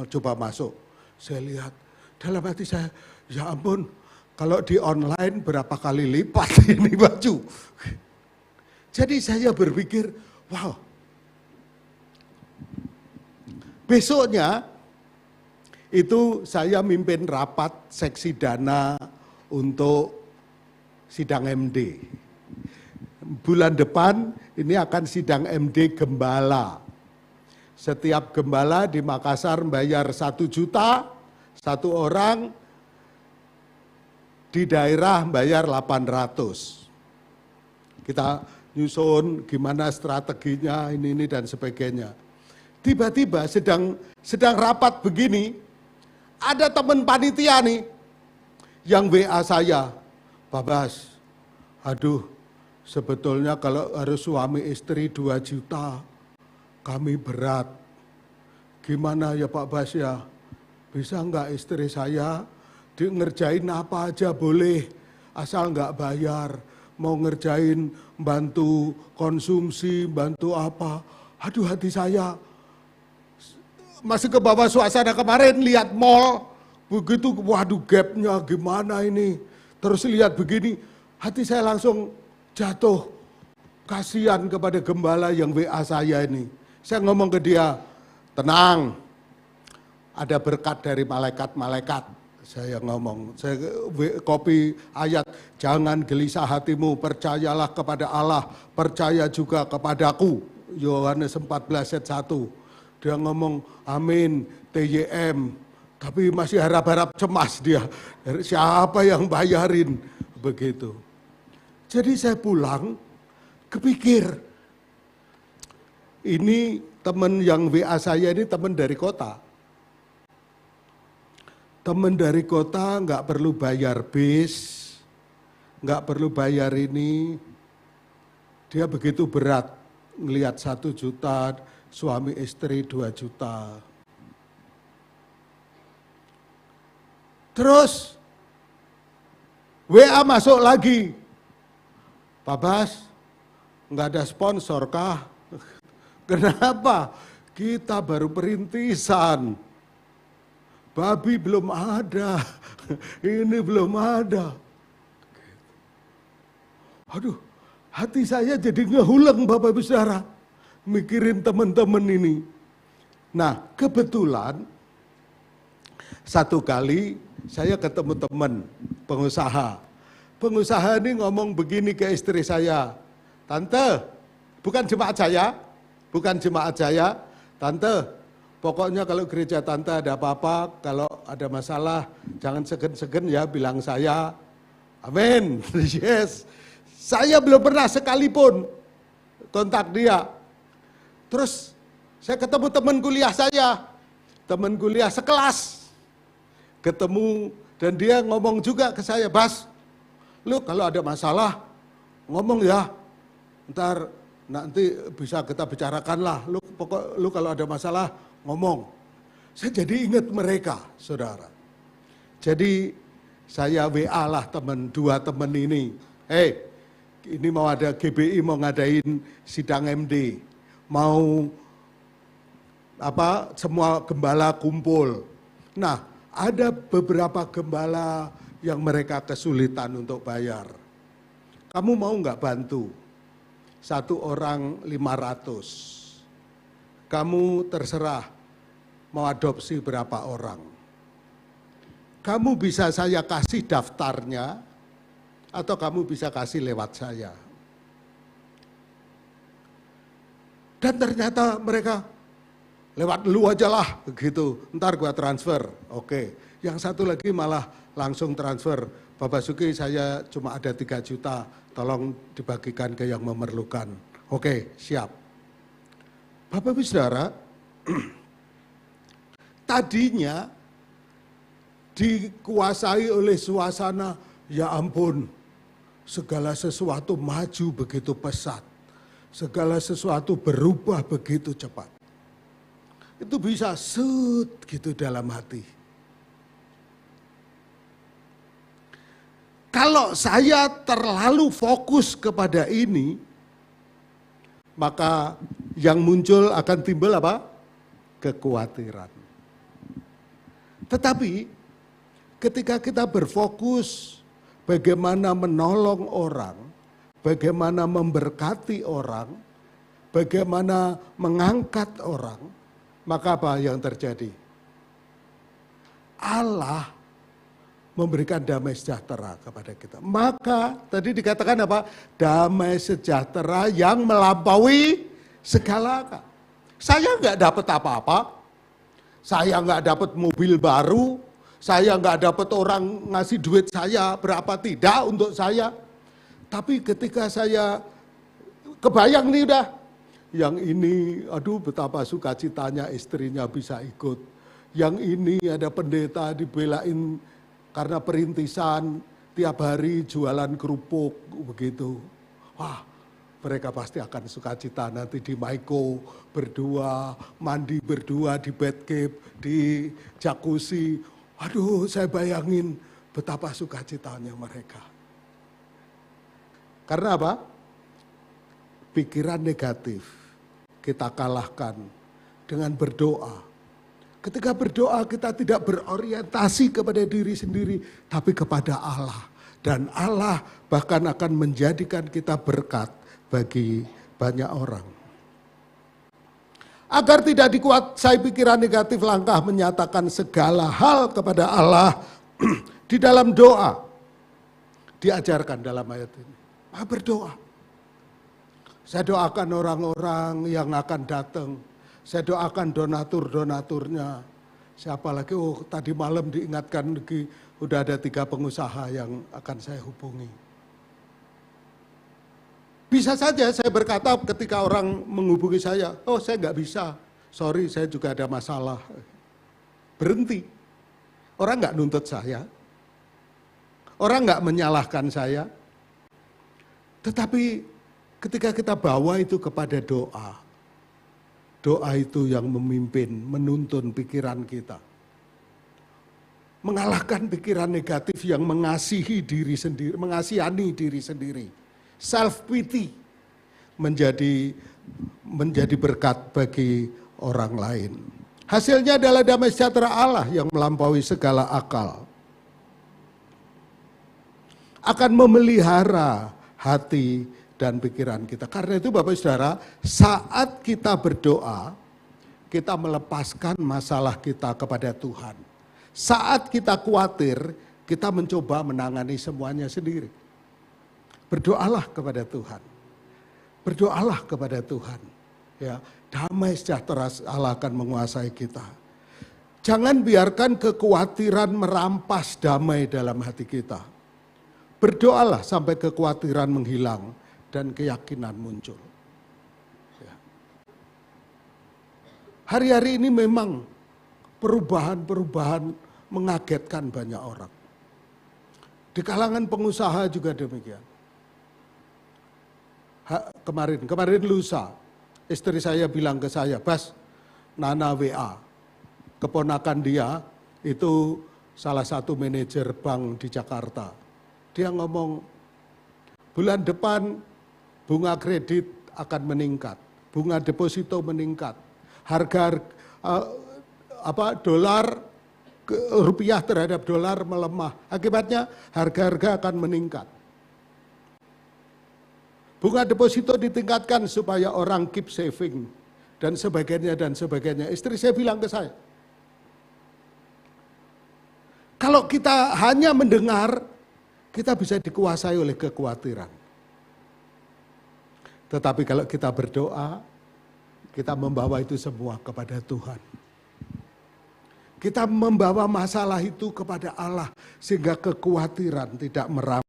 coba masuk. Saya lihat, dalam hati saya, ya ampun, kalau di online berapa kali lipat ini baju. Jadi saya berpikir, wow. Besoknya, itu saya mimpin rapat seksi dana untuk sidang MD. Bulan depan ini akan sidang MD Gembala. Setiap gembala di Makassar bayar 1 juta, satu orang, di daerah bayar 800. Kita nyusun gimana strateginya, ini dan sebagainya. Tiba-tiba sedang rapat begini, ada teman panitia nih, yang WA saya, Pak Bas, aduh sebetulnya kalau harus suami istri 2 juta, kami berat. Gimana ya Pak Bas ya? Bisa enggak istri saya ngerjain apa aja boleh, asal enggak bayar. Mau ngerjain bantu konsumsi, bantu apa. Aduh hati saya masih ke bawah suasana kemarin lihat mall. Begitu waduh gapnya gimana ini. Terus lihat begini, hati saya langsung jatuh. Kasihan kepada gembala yang WA saya ini. Saya ngomong ke dia, tenang, ada berkat dari malaikat-malaikat. Saya ngomong, saya copy ayat, jangan gelisah hatimu, percayalah kepada Allah, percaya juga kepadaku. Yohanes 14 ayat 1. Dia ngomong, amin, TYM. Tapi masih harap-harap cemas dia, siapa yang bayarin, begitu. Jadi saya pulang, kepikir, ini teman yang WA saya ini teman dari kota. Teman dari kota nggak perlu bayar bis, nggak perlu bayar ini. Dia begitu berat ngelihat 1 juta, suami istri 2 juta. Terus WA masuk lagi. Pak Bas, nggak ada sponsor kah? Kenapa? Kita baru perintisan. Babi belum ada. Ini belum ada. Aduh, hati saya jadi ngehuleng Bapak Ibu Saudara. Mikirin teman-teman ini. Nah, kebetulan satu kali saya ketemu teman pengusaha. Pengusaha ini ngomong begini ke istri saya. Tante, bukan jemaat saya, Tante, pokoknya kalau gereja Tante ada apa-apa, kalau ada masalah, jangan segen-segen ya bilang saya. Amin. Yes. Saya belum pernah sekalipun kontak dia. Terus saya ketemu teman kuliah saya, teman kuliah sekelas. Ketemu dan dia ngomong juga ke saya, Bas, lu kalau ada masalah ngomong ya, ntar nanti bisa kita bicarakan lah, lu kalau ada masalah ngomong. Saya jadi ingat mereka, saudara. Jadi saya WA lah dua teman ini. Ini mau ada GBI, mau ngadain sidang MD. Mau semua gembala kumpul. Nah, ada beberapa gembala yang mereka kesulitan untuk bayar. Kamu mau nggak bantu? 1 orang 500. Kamu terserah mau adopsi berapa orang. kamu bisa saya kasih daftarnya, atau kamu bisa kasih lewat saya. Dan ternyata mereka, lewat lu aja lah, begitu. Ntar gua transfer, oke. Yang satu lagi malah langsung transfer, Bapak Suki saya cuma ada 3 juta, tolong dibagikan ke yang memerlukan. Oke, siap. Bapak Ibu Saudara, tadinya dikuasai oleh suasana, ya ampun, segala sesuatu maju begitu pesat. Segala sesuatu berubah begitu cepat. Itu bisa set gitu dalam hati. Kalau saya terlalu fokus kepada ini, maka yang muncul akan timbul apa? Kekhawatiran. Tetapi ketika kita berfokus bagaimana menolong orang, bagaimana memberkati orang, bagaimana mengangkat orang, maka apa yang terjadi? Allah memberikan damai sejahtera kepada kita. Maka tadi dikatakan apa? Damai sejahtera yang melampaui segala akal. Saya nggak dapat apa-apa, saya nggak dapat mobil baru, saya nggak dapat orang ngasih duit saya berapa tidak untuk saya. Tapi ketika saya kebayang nih udah, yang ini aduh betapa sukacitanya istrinya bisa ikut. Yang ini ada pendeta dibelain karena perintisan tiap hari jualan kerupuk begitu. Wah, mereka pasti akan sukacita nanti di Maiko berdua, mandi berdua di batcave, di jacuzzi. Aduh, saya bayangin betapa sukacitanya mereka. Karena apa? Pikiran negatif kita kalahkan dengan berdoa. Ketika berdoa kita tidak berorientasi kepada diri sendiri, tapi kepada Allah. Dan Allah bahkan akan menjadikan kita berkat bagi banyak orang. Agar tidak dikuasai pikiran negatif, langkah menyatakan segala hal kepada Allah di dalam doa. Diajarkan dalam ayat ini. Berdoa. Saya doakan orang-orang yang akan datang. Saya doakan donatur-donaturnya. Siapa lagi? Oh, tadi malam diingatkan lagi, udah ada 3 pengusaha yang akan saya hubungi. Bisa saja saya berkata ketika orang menghubungi saya, oh saya nggak bisa, sorry saya juga ada masalah. Berhenti. Orang nggak nuntut saya. Orang nggak menyalahkan saya. Tetapi ketika kita bawa itu kepada doa, doa itu yang memimpin, menuntun pikiran kita. Mengalahkan pikiran negatif yang mengasihi diri sendiri, mengasihani diri sendiri. Self pity menjadi berkat bagi orang lain. Hasilnya adalah damai sejahtera Allah yang melampaui segala akal. Akan memelihara hati dan pikiran kita. Karena itu Bapak Saudara, saat kita berdoa, kita melepaskan masalah kita kepada Tuhan. Saat kita khawatir, kita mencoba menangani semuanya sendiri. Berdoalah kepada Tuhan. Berdoalah kepada Tuhan. Ya, damai sejahtera Allah akan menguasai kita. Jangan biarkan kekhawatiran merampas damai dalam hati kita. Berdoalah sampai kekhawatiran menghilang dan keyakinan muncul. Ya. Hari-hari ini memang perubahan-perubahan mengagetkan banyak orang. Di kalangan pengusaha juga demikian. Kemarin lusa, istri saya bilang ke saya, Bas, Nana WA, keponakan dia itu salah satu manajer bank di Jakarta. Dia ngomong, bulan depan bunga kredit akan meningkat, bunga deposito meningkat, harga rupiah terhadap dolar melemah. Akibatnya harga-harga akan meningkat. Bunga deposito ditingkatkan supaya orang keep saving dan sebagainya dan sebagainya. Istri saya bilang ke saya, Kalau kita hanya mendengar, kita bisa dikuasai oleh kekhawatiran. Tetapi kalau kita berdoa, kita membawa itu semua kepada Tuhan. Kita membawa masalah itu kepada Allah, sehingga kekhawatiran tidak merambat.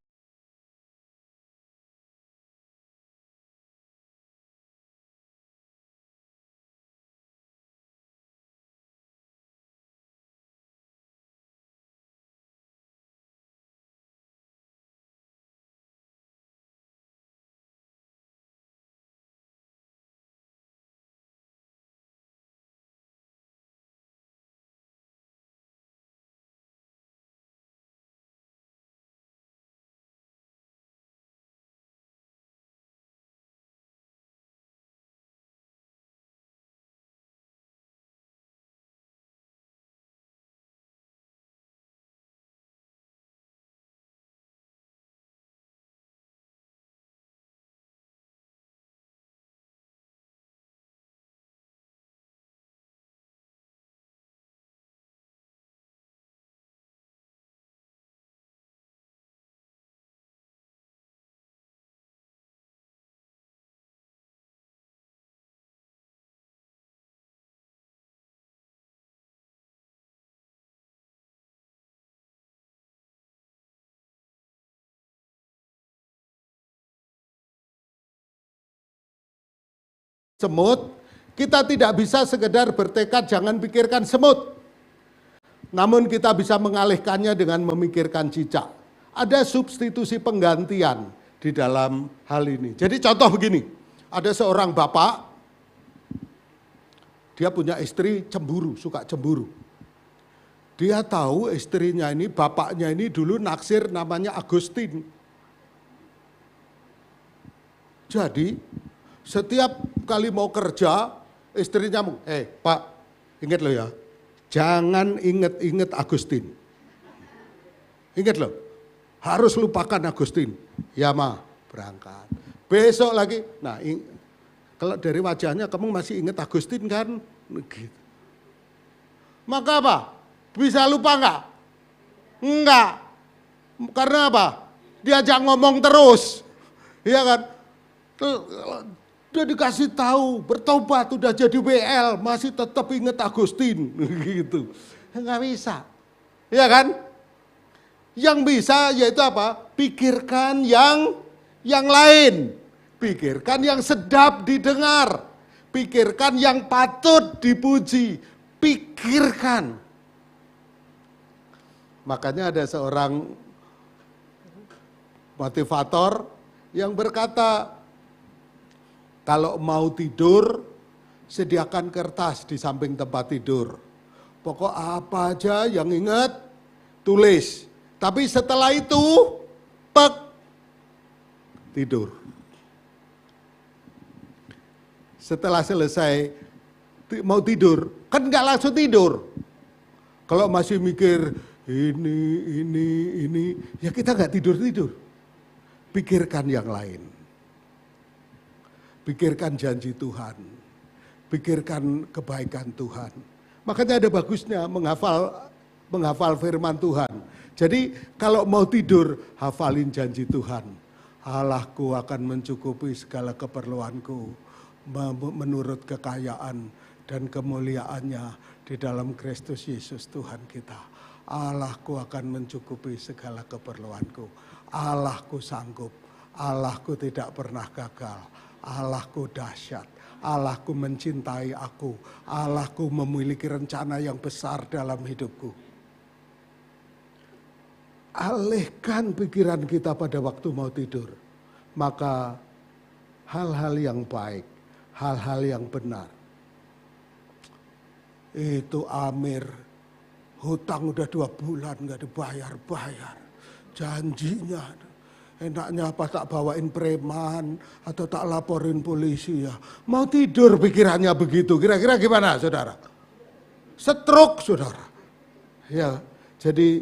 Semut, kita tidak bisa sekedar bertekad jangan pikirkan semut. Namun kita bisa mengalihkannya dengan memikirkan cicak. Ada substitusi penggantian di dalam hal ini. Jadi contoh begini, ada seorang bapak, dia punya istri cemburu, suka cemburu. Dia tahu istrinya ini, bapaknya ini dulu naksir namanya Agustin. Jadi setiap kali mau kerja, istrinya, Pak, ingat lo ya, jangan inget-inget Agustin. Ingat lo, harus lupakan Agustin. Ya Ma, berangkat. Besok lagi, nah kalau dari wajahnya kamu masih inget Agustin kan? Gitu. Maka apa? Bisa lupa enggak? Enggak. Karena apa? Diajak ngomong terus. Iya kan? Udah dikasih tahu, bertobat, udah jadi WL, masih tetap inget Agustin, gitu. Nggak bisa, ya kan? Yang bisa yaitu apa? Pikirkan yang lain, pikirkan yang sedap didengar, pikirkan yang patut dipuji, pikirkan. Makanya ada seorang motivator yang berkata, kalau mau tidur, sediakan kertas di samping tempat tidur. Pokok apa aja yang ingat, tulis. Tapi setelah itu, tidur. Setelah selesai mau tidur, kan nggak langsung tidur. Kalau masih mikir ini, ya kita nggak tidur-tidur. Pikirkan yang lain. Pikirkan janji Tuhan, pikirkan kebaikan Tuhan. Makanya ada bagusnya menghafal firman Tuhan. Jadi kalau mau tidur, hafalin janji Tuhan. Allahku akan mencukupi segala keperluanku menurut kekayaan dan kemuliaannya di dalam Kristus Yesus Tuhan kita. Allahku akan mencukupi segala keperluanku. Allahku sanggup, Allahku tidak pernah gagal. Allahku dahsyat, Allahku mencintai aku, Allahku memiliki rencana yang besar dalam hidupku. Alihkan pikiran kita pada waktu mau tidur, maka hal-hal yang baik, hal-hal yang benar. Itu Amir, hutang udah 2 bulan gak dibayar-bayar, janjinya. Enaknya apa tak bawain preman atau tak laporin polisi ya. Mau tidur pikirannya begitu. Kira-kira gimana saudara? Stroke saudara. Ya, jadi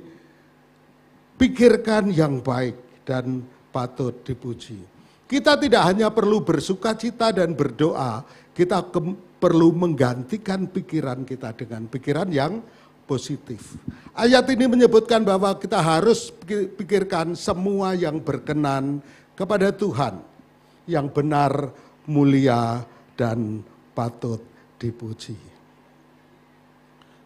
pikirkan yang baik dan patut dipuji. Kita tidak hanya perlu bersukacita dan berdoa, kita perlu menggantikan pikiran kita dengan pikiran yang positif. Ayat ini menyebutkan bahwa kita harus pikirkan semua yang berkenan kepada Tuhan, yang benar, mulia, dan patut dipuji.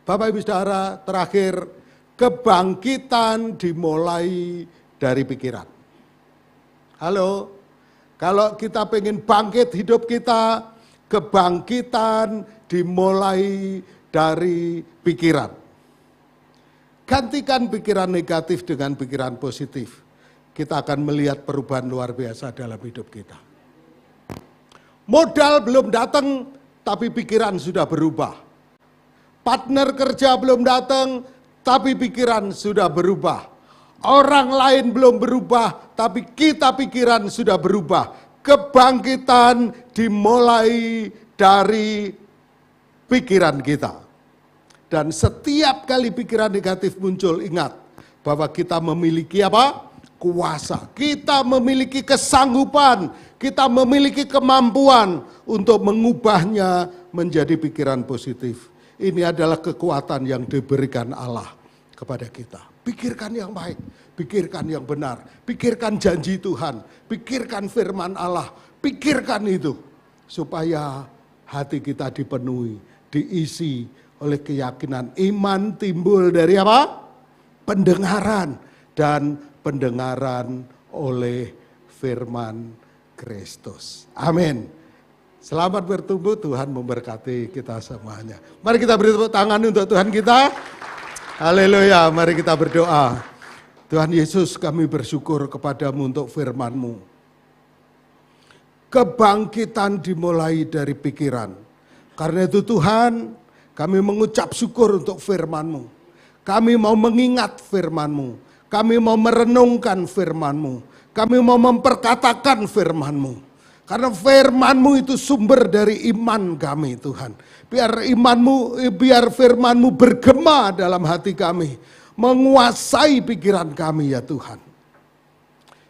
Bapak Ibu Saudara, terakhir, kebangkitan dimulai dari pikiran. Halo, kalau kita pengen bangkit hidup kita, kebangkitan dimulai dari pikiran. Gantikan pikiran negatif dengan pikiran positif. Kita akan melihat perubahan luar biasa dalam hidup kita. Modal belum datang, tapi pikiran sudah berubah. Partner kerja belum datang, tapi pikiran sudah berubah. Orang lain belum berubah, tapi kita pikiran sudah berubah. Kebangkitan dimulai dari pikiran kita. Dan setiap kali pikiran negatif muncul, ingat bahwa kita memiliki apa? Kuasa. Kita memiliki kesanggupan, kita memiliki kemampuan untuk mengubahnya menjadi pikiran positif. Ini adalah kekuatan yang diberikan Allah kepada kita. Pikirkan yang baik, pikirkan yang benar, pikirkan janji Tuhan, pikirkan firman Allah, pikirkan itu. Supaya hati kita dipenuhi, diisi oleh keyakinan. Iman timbul dari apa? Pendengaran, dan pendengaran oleh firman Kristus. Amin. Selamat bertumbuh, Tuhan memberkati kita semuanya. Mari kita beri tepuk tangan untuk Tuhan kita. Haleluya, mari kita berdoa. Tuhan Yesus, kami bersyukur kepadamu untuk firman-Mu. Kebangkitan dimulai dari pikiran. Karena itu Tuhan, kami mengucap syukur untuk firman-Mu. Kami mau mengingat firman-Mu. Kami mau merenungkan firman-Mu. Kami mau memperkatakan firman-Mu. Karena firman-Mu itu sumber dari iman kami, Tuhan. Biar firman-Mu bergema dalam hati kami. Menguasai pikiran kami ya Tuhan.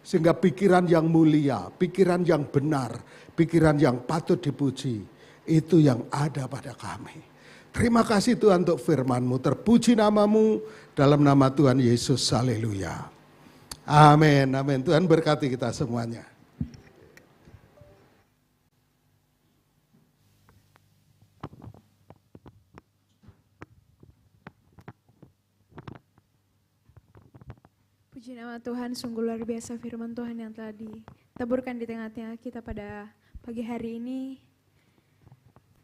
Sehingga pikiran yang mulia, pikiran yang benar, pikiran yang patut dipuji, itu yang ada pada kami. Terima kasih Tuhan untuk firman-Mu. Terpuji nama-Mu dalam nama Tuhan Yesus. Haleluya. Amin, amin. Tuhan berkati kita semuanya. Puji nama Tuhan, sungguh luar biasa firman Tuhan yang telah ditaburkan di tengah-tengah kita pada pagi hari ini.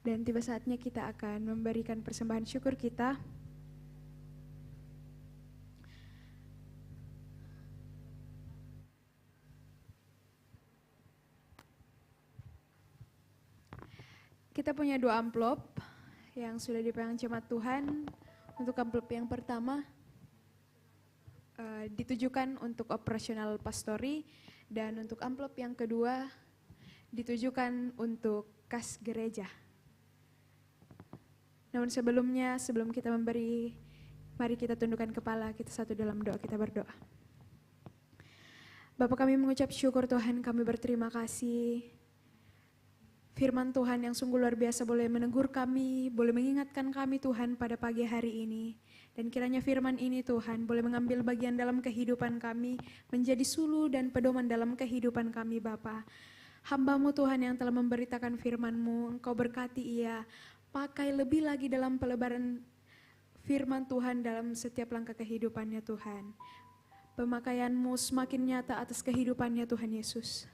Dan tiba saatnya kita akan memberikan persembahan syukur kita. Kita punya 2 amplop yang sudah dipegang jemaat Tuhan. Untuk amplop yang pertama, ditujukan untuk operasional pastori, dan untuk amplop yang kedua ditujukan untuk kas gereja. Namun sebelum kita memberi, mari kita tundukkan kepala kita satu dalam doa, kita berdoa. Bapa, kami mengucap syukur Tuhan, kami berterima kasih. Firman Tuhan yang sungguh luar biasa boleh menegur kami, boleh mengingatkan kami Tuhan pada pagi hari ini. Dan kiranya firman ini Tuhan boleh mengambil bagian dalam kehidupan kami, menjadi sulu dan pedoman dalam kehidupan kami Bapa. Hamba-Mu Tuhan yang telah memberitakan firman-Mu, Engkau berkati ia, pakai lebih lagi dalam pelebaran firman Tuhan dalam setiap langkah kehidupannya Tuhan. Pemakaian-Mu semakin nyata atas kehidupannya Tuhan Yesus.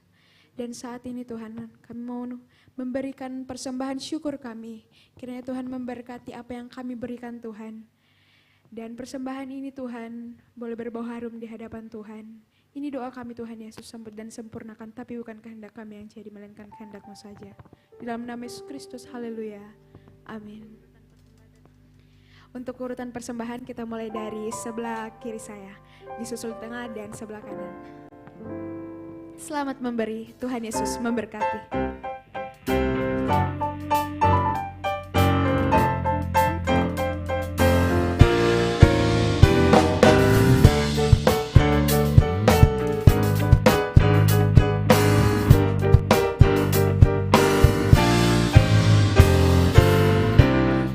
Dan saat ini Tuhan, kami mau memberikan persembahan syukur kami. Kiranya Tuhan memberkati apa yang kami berikan Tuhan. Dan persembahan ini Tuhan boleh berbau harum di hadapan Tuhan. Ini doa kami Tuhan Yesus, sambut dan sempurnakan, tapi bukan kehendak kami yang jadi, melainkan kehendak-Mu saja. Di dalam nama Yesus Kristus, haleluya, amin. Untuk urutan persembahan kita mulai dari sebelah kiri saya, disusul tengah dan sebelah kanan. Selamat memberi, Tuhan Yesus memberkati.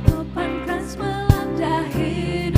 Topan keras melanda hidup.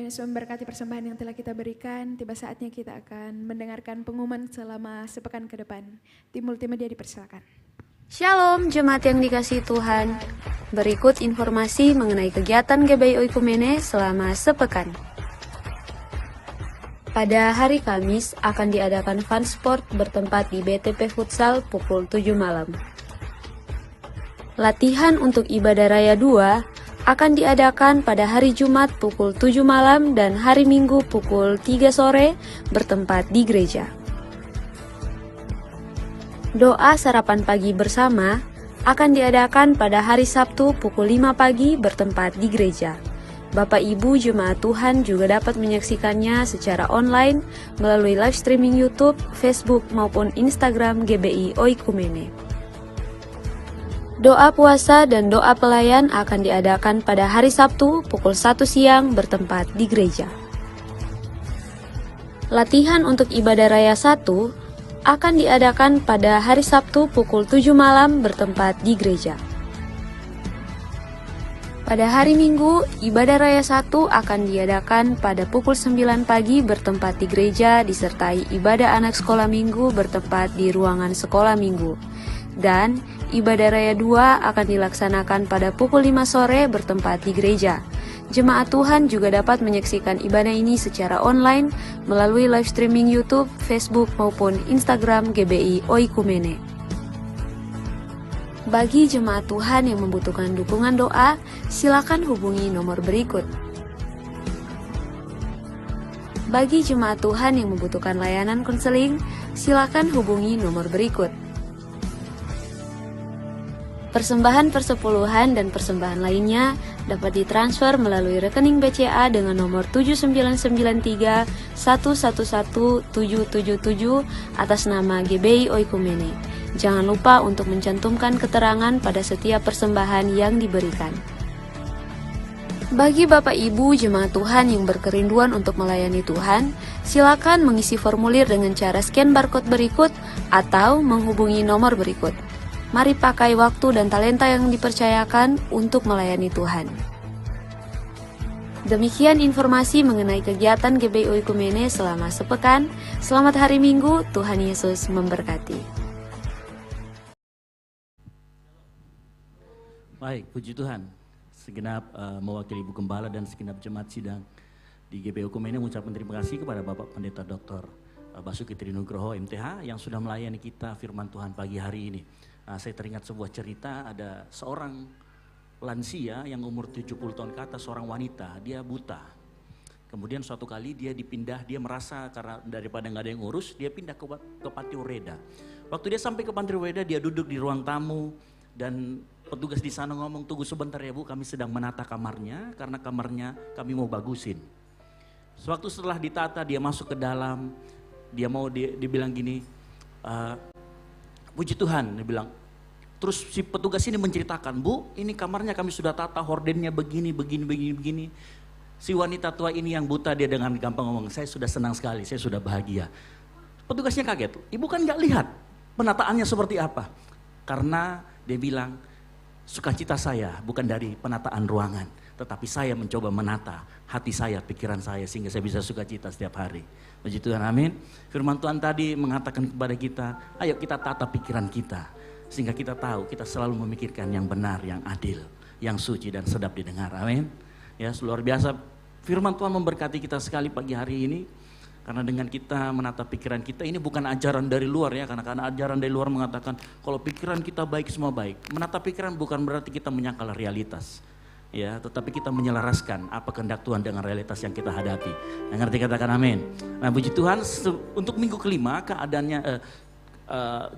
Yesus memberkati persembahan yang telah kita berikan. Tiba saatnya kita akan mendengarkan pengumuman selama sepekan ke depan. Tim Multimedia dipersilakan. Shalom jemaat yang dikasihi Tuhan. Berikut informasi mengenai kegiatan GBI Oikumene selama sepekan. Pada hari Kamis akan diadakan fun sport bertempat di BTP Futsal pukul 7 malam. Latihan untuk ibadah raya 2 akan diadakan pada hari Jumat pukul 7 malam dan hari Minggu pukul 3 sore bertempat di gereja. Doa sarapan pagi bersama akan diadakan pada hari Sabtu pukul 5 pagi bertempat di gereja. Bapak Ibu Jemaat Tuhan juga dapat menyaksikannya secara online melalui live streaming YouTube, Facebook maupun Instagram GBI Oikumene. Doa puasa dan doa pelayan akan diadakan pada hari Sabtu pukul 1 siang bertempat di gereja. Latihan untuk ibadah raya 1 akan diadakan pada hari Sabtu pukul 7 malam bertempat di gereja. Pada hari Minggu, ibadah raya 1 akan diadakan pada pukul 9 pagi bertempat di gereja disertai ibadah anak sekolah minggu bertempat di ruangan sekolah minggu. Dan ibadah raya 2 akan dilaksanakan pada pukul 5 sore bertempat di gereja. Jemaat Tuhan juga dapat menyaksikan ibadah ini secara online melalui live streaming YouTube, Facebook maupun Instagram GBI Oikumene. Bagi jemaat Tuhan yang membutuhkan dukungan doa, silakan hubungi nomor berikut. Bagi jemaat Tuhan yang membutuhkan layanan konseling, silakan hubungi nomor berikut. Persembahan persepuluhan dan persembahan lainnya dapat ditransfer melalui rekening BCA dengan nomor 7993 111777 atas nama GBI Oikumene. Jangan lupa untuk mencantumkan keterangan pada setiap persembahan yang diberikan. Bagi Bapak Ibu jemaat Tuhan yang berkerinduan untuk melayani Tuhan, silakan mengisi formulir dengan cara scan barcode berikut atau menghubungi nomor berikut. Mari pakai waktu dan talenta yang dipercayakan untuk melayani Tuhan. Demikian informasi mengenai kegiatan GBI Oikumene selama sepekan. Selamat hari Minggu, Tuhan Yesus memberkati. Baik, puji Tuhan. Segenap mewakili Ibu Gembala dan segenap jemaat sidang di GBI Oikumene mengucapkan terima kasih kepada Bapak Pendeta Dr. Basuki Trinugroho MTH yang sudah melayani kita firman Tuhan pagi hari ini. Saya teringat sebuah cerita, ada seorang lansia yang umur 70 tahun ke atas, seorang wanita, dia buta. Kemudian suatu kali dia dia merasa karena daripada nggak ada yang ngurus, dia pindah ke Panti Ureda. Waktu dia sampai ke Panti Ureda, dia duduk di ruang tamu dan petugas di sana ngomong, tunggu sebentar ya Bu, kami sedang menata kamarnya karena kamarnya kami mau bagusin. Sewaktu setelah ditata, dia masuk ke dalam, dia bilang gini, puji Tuhan, dia bilang. Terus si petugas ini menceritakan, Bu, ini kamarnya kami sudah tata, hordennya begini. Si wanita tua ini yang buta, dia dengan gampang ngomong, saya sudah senang sekali, saya sudah bahagia. Petugasnya kaget, Ibu kan gak lihat penataannya seperti apa. Karena dia bilang, sukacita saya bukan dari penataan ruangan, tetapi saya mencoba menata hati saya, pikiran saya, sehingga saya bisa sukacita setiap hari. Puji Tuhan, amin. Firman Tuhan tadi mengatakan kepada kita, ayo kita tata pikiran kita. Sehingga kita tahu, kita selalu memikirkan yang benar, yang adil, yang suci dan sedap didengar. Amin. Ya, luar biasa. Firman Tuhan memberkati kita sekali pagi hari ini. Karena dengan kita menata pikiran kita, ini bukan ajaran dari luar ya. Karena ajaran dari luar mengatakan, kalau pikiran kita baik, semua baik. Menata pikiran bukan berarti kita menyangkal realitas. Ya, tetapi kita menyelaraskan apa kehendak Tuhan dengan realitas yang kita hadapi. Yang ngerti katakan amin. Nah, puji Tuhan, untuk minggu kelima keadaannya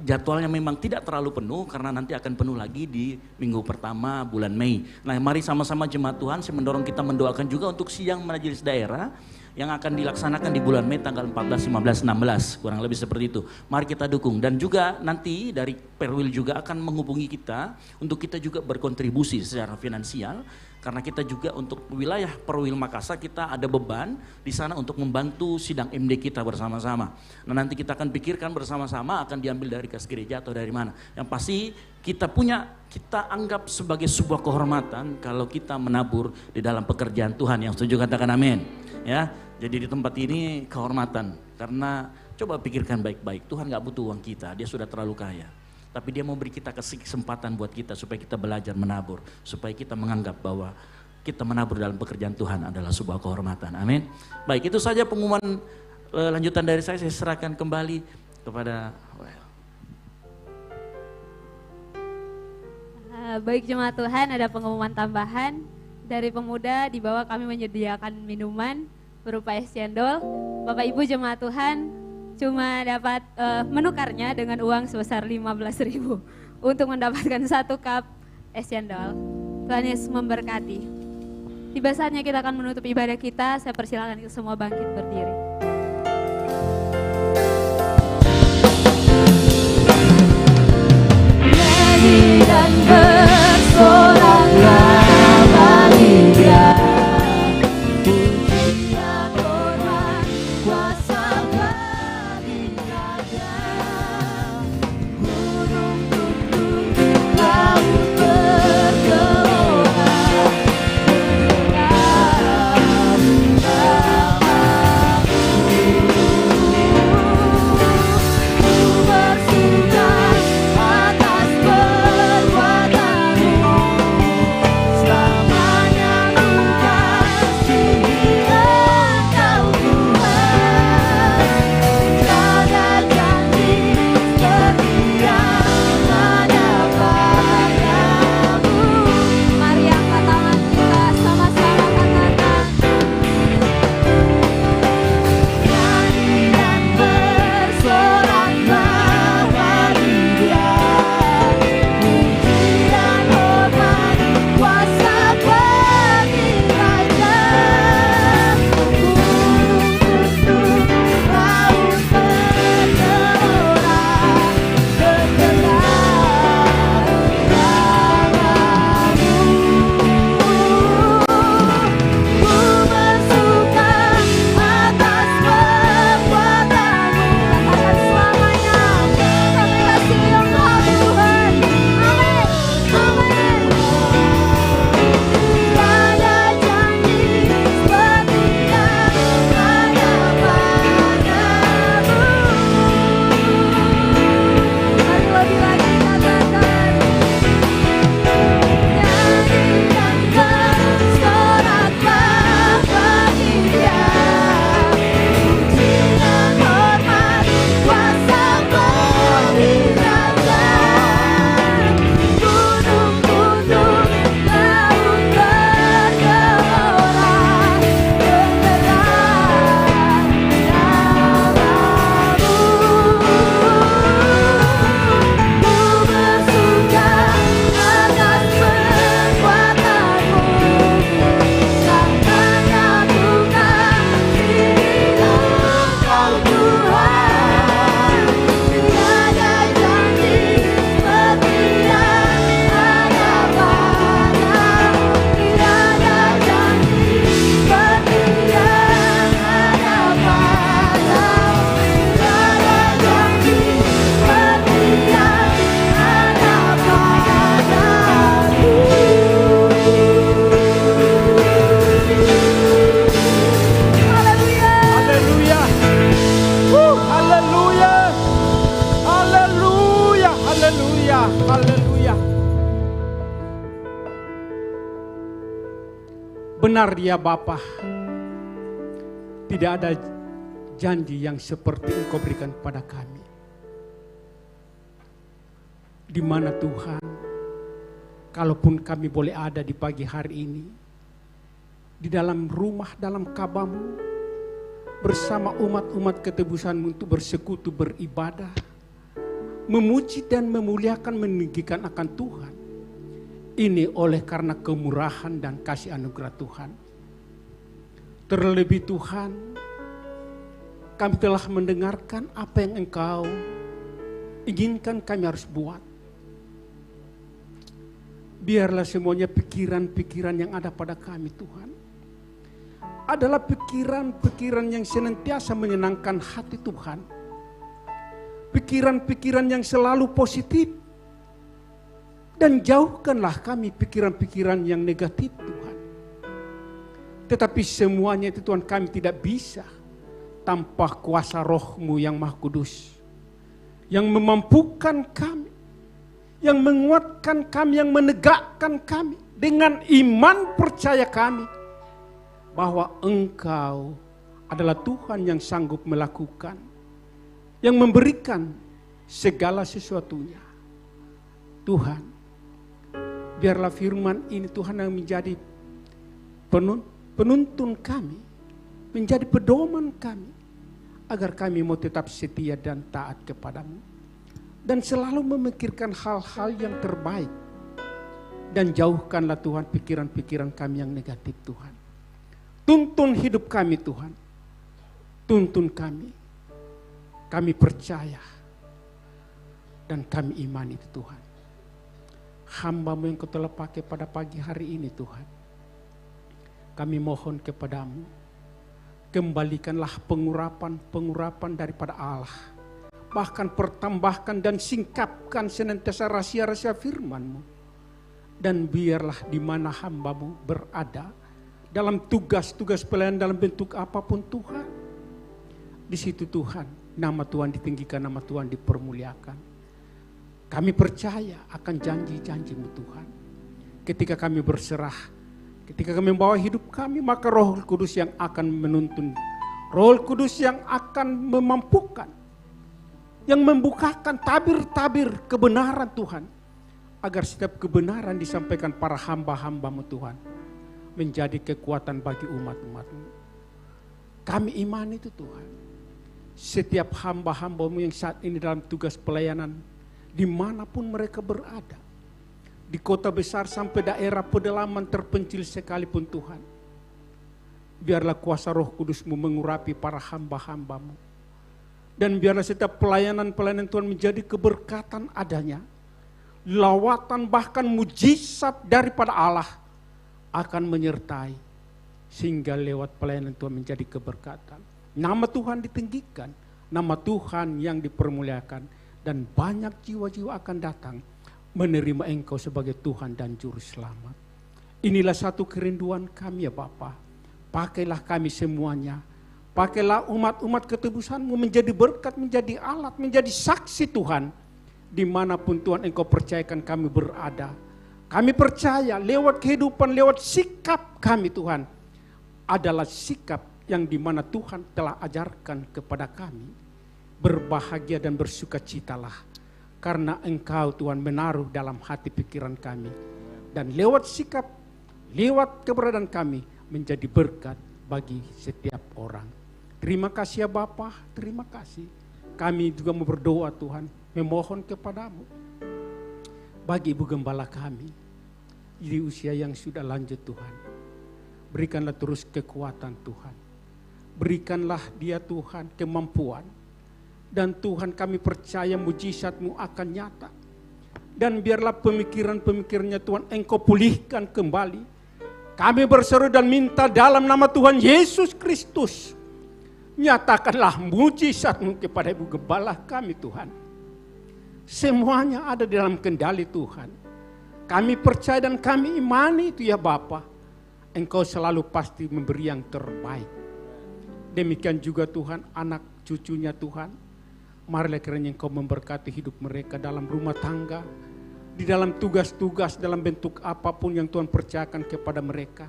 jadwalnya memang tidak terlalu penuh karena nanti akan penuh lagi di minggu pertama bulan Mei. Nah, mari sama-sama jemaat Tuhan, saya mendorong kita mendoakan juga untuk sidang majelis daerah yang akan dilaksanakan di bulan Mei tanggal 14, 15, 16, kurang lebih seperti itu. Mari kita dukung, dan juga nanti dari Perwil juga akan menghubungi kita untuk kita juga berkontribusi secara finansial Karena kita juga untuk wilayah Perwil Makassar kita ada beban di sana untuk membantu sidang MD kita bersama-sama. Nah nanti kita akan pikirkan bersama-sama akan diambil dari kas gereja atau dari mana. Yang pasti kita anggap sebagai sebuah kehormatan kalau kita menabur di dalam pekerjaan Tuhan. Yang setuju katakan amin. Ya, jadi di tempat ini kehormatan karena coba pikirkan baik-baik. Tuhan gak butuh uang kita, dia sudah terlalu kaya. Tapi dia mau beri kita kesempatan buat kita supaya kita belajar menabur. Supaya kita menganggap bahwa kita menabur dalam pekerjaan Tuhan adalah sebuah kehormatan. Amin. Baik, itu saja pengumuman lanjutan dari saya serahkan kembali kepada Baik jemaat Tuhan, ada pengumuman tambahan dari pemuda. Di bawah kami menyediakan minuman berupa es cendol. Bapak Ibu jemaat Tuhan cuma dapat menukarnya dengan uang sebesar 15.000 untuk mendapatkan 1 cup es cendol. Tuhan Yesus memberkati. Tiba saatnya kita akan menutup ibadah kita. Saya persilakan kita semua bangkit berdiri. Nyanyi dan bersoraklah bagi Dia. Pujian, hormat, kuasa bagi Raja. Gunung tunduk, laut bergelora. Benar ya Bapa, tidak ada janji yang seperti Engkau berikan pada kami. Di mana Tuhan, kalaupun kami boleh ada di pagi hari ini, di dalam rumah, dalam kabamu, bersama umat-umat ketebusan-Mu untuk bersekutu, beribadah, memuji dan memuliakan, meninggikan akan Tuhan. Ini oleh karena kemurahan dan kasih anugerah Tuhan. Terlebih Tuhan, kami telah mendengarkan apa yang Engkau inginkan kami harus buat. biarlah semuanya pikiran-pikiran yang ada pada kami Tuhan adalah pikiran-pikiran yang senantiasa menyenangkan hati Tuhan. Pikiran-pikiran yang selalu positif. Dan jauhkanlah kami pikiran-pikiran yang negatif Tuhan. Tetapi semuanya itu Tuhan kami tidak bisa tanpa kuasa Roh-Mu yang Maha Kudus. Yang memampukan kami. Yang menguatkan kami, yang menegakkan kami. Dengan iman percaya kami. Bahwa Engkau adalah Tuhan yang sanggup melakukan. Yang memberikan segala sesuatunya. Tuhan, biarlah firman ini Tuhan yang menjadi penuntun kami. Menjadi pedoman kami. Agar kami mau tetap setia dan taat kepadamu. Dan selalu memikirkan hal-hal yang terbaik. Dan jauhkanlah Tuhan pikiran-pikiran kami yang negatif Tuhan. Tuntun hidup kami Tuhan. Tuntun kami. Kami percaya. Dan kami imani itu Tuhan. Hamba-Mu yang Kau telah pakai pada pagi hari ini Tuhan. Kami mohon kepadamu. Kembalikanlah pengurapan daripada Allah. Bahkan pertambahkan dan singkapkan senantiasa rahasia-rahasia firman-Mu. Dan biarlah di mana hamba-Mu berada. Dalam tugas-tugas pelayanan dalam bentuk apapun Tuhan. Di situ Tuhan, nama Tuhan ditinggikan, nama Tuhan dipermuliakan. Kami percaya akan janji-janji-Mu Tuhan. Ketika kami berserah, ketika kami membawa hidup kami, maka Roh Kudus yang akan menuntun. Roh Kudus yang akan memampukan. Yang membukakan tabir-tabir kebenaran Tuhan. Agar setiap kebenaran disampaikan para hamba-hamba-Mu Tuhan. Menjadi kekuatan bagi umat-umat-Mu. Kami iman itu Tuhan. Setiap hamba-hamba-Mu yang saat ini dalam tugas pelayanan, dimanapun mereka berada, di kota besar sampai daerah pedalaman terpencil sekalipun Tuhan, biarlah kuasa Roh Kudus-Mu mengurapi para hamba-hamba-Mu, dan biarlah setiap pelayanan-pelayanan Tuhan menjadi keberkatan adanya, lawatan bahkan mujizat daripada Allah akan menyertai, sehingga lewat pelayanan Tuhan menjadi keberkatan. Nama Tuhan ditinggikan, nama Tuhan yang dipermuliakan, dan banyak jiwa-jiwa akan datang menerima Engkau sebagai Tuhan dan Juru Selamat. Inilah satu kerinduan kami ya Bapa. Pakailah kami semuanya. Pakailah umat-umat ketebusan-Mu menjadi berkat, menjadi alat, menjadi saksi Tuhan. Dimanapun Tuhan Engkau percayakan kami berada. Kami percaya lewat kehidupan, lewat sikap kami Tuhan. Adalah sikap yang dimana Tuhan telah ajarkan kepada kami. Berbahagia dan bersukacitalah. Karena Engkau Tuhan menaruh dalam hati pikiran kami. Dan lewat sikap, lewat keberadaan kami menjadi berkat bagi setiap orang. Terima kasih ya Bapa, terima kasih. Kami juga mau berdoa Tuhan, memohon kepadamu. Bagi Ibu Gembala kami, di usia yang sudah lanjut Tuhan. Berikanlah terus kekuatan Tuhan. Berikanlah dia Tuhan kemampuan. Dan Tuhan kami percaya mujizat-Mu akan nyata. Dan biarlah pemikiran-pemikirannya Tuhan Engkau pulihkan kembali. Kami berseru dan minta dalam nama Tuhan Yesus Kristus. Nyatakanlah mujizat-Mu kepada Ibu Gembala kami Tuhan. Semuanya ada di dalam kendali Tuhan. Kami percaya dan kami imani itu ya Bapa. Engkau selalu pasti memberi yang terbaik. Demikian juga Tuhan anak cucunya Tuhan. Marilah kiranya Engkau memberkati hidup mereka dalam rumah tangga. Di dalam tugas-tugas dalam bentuk apapun yang Tuhan percayakan kepada mereka.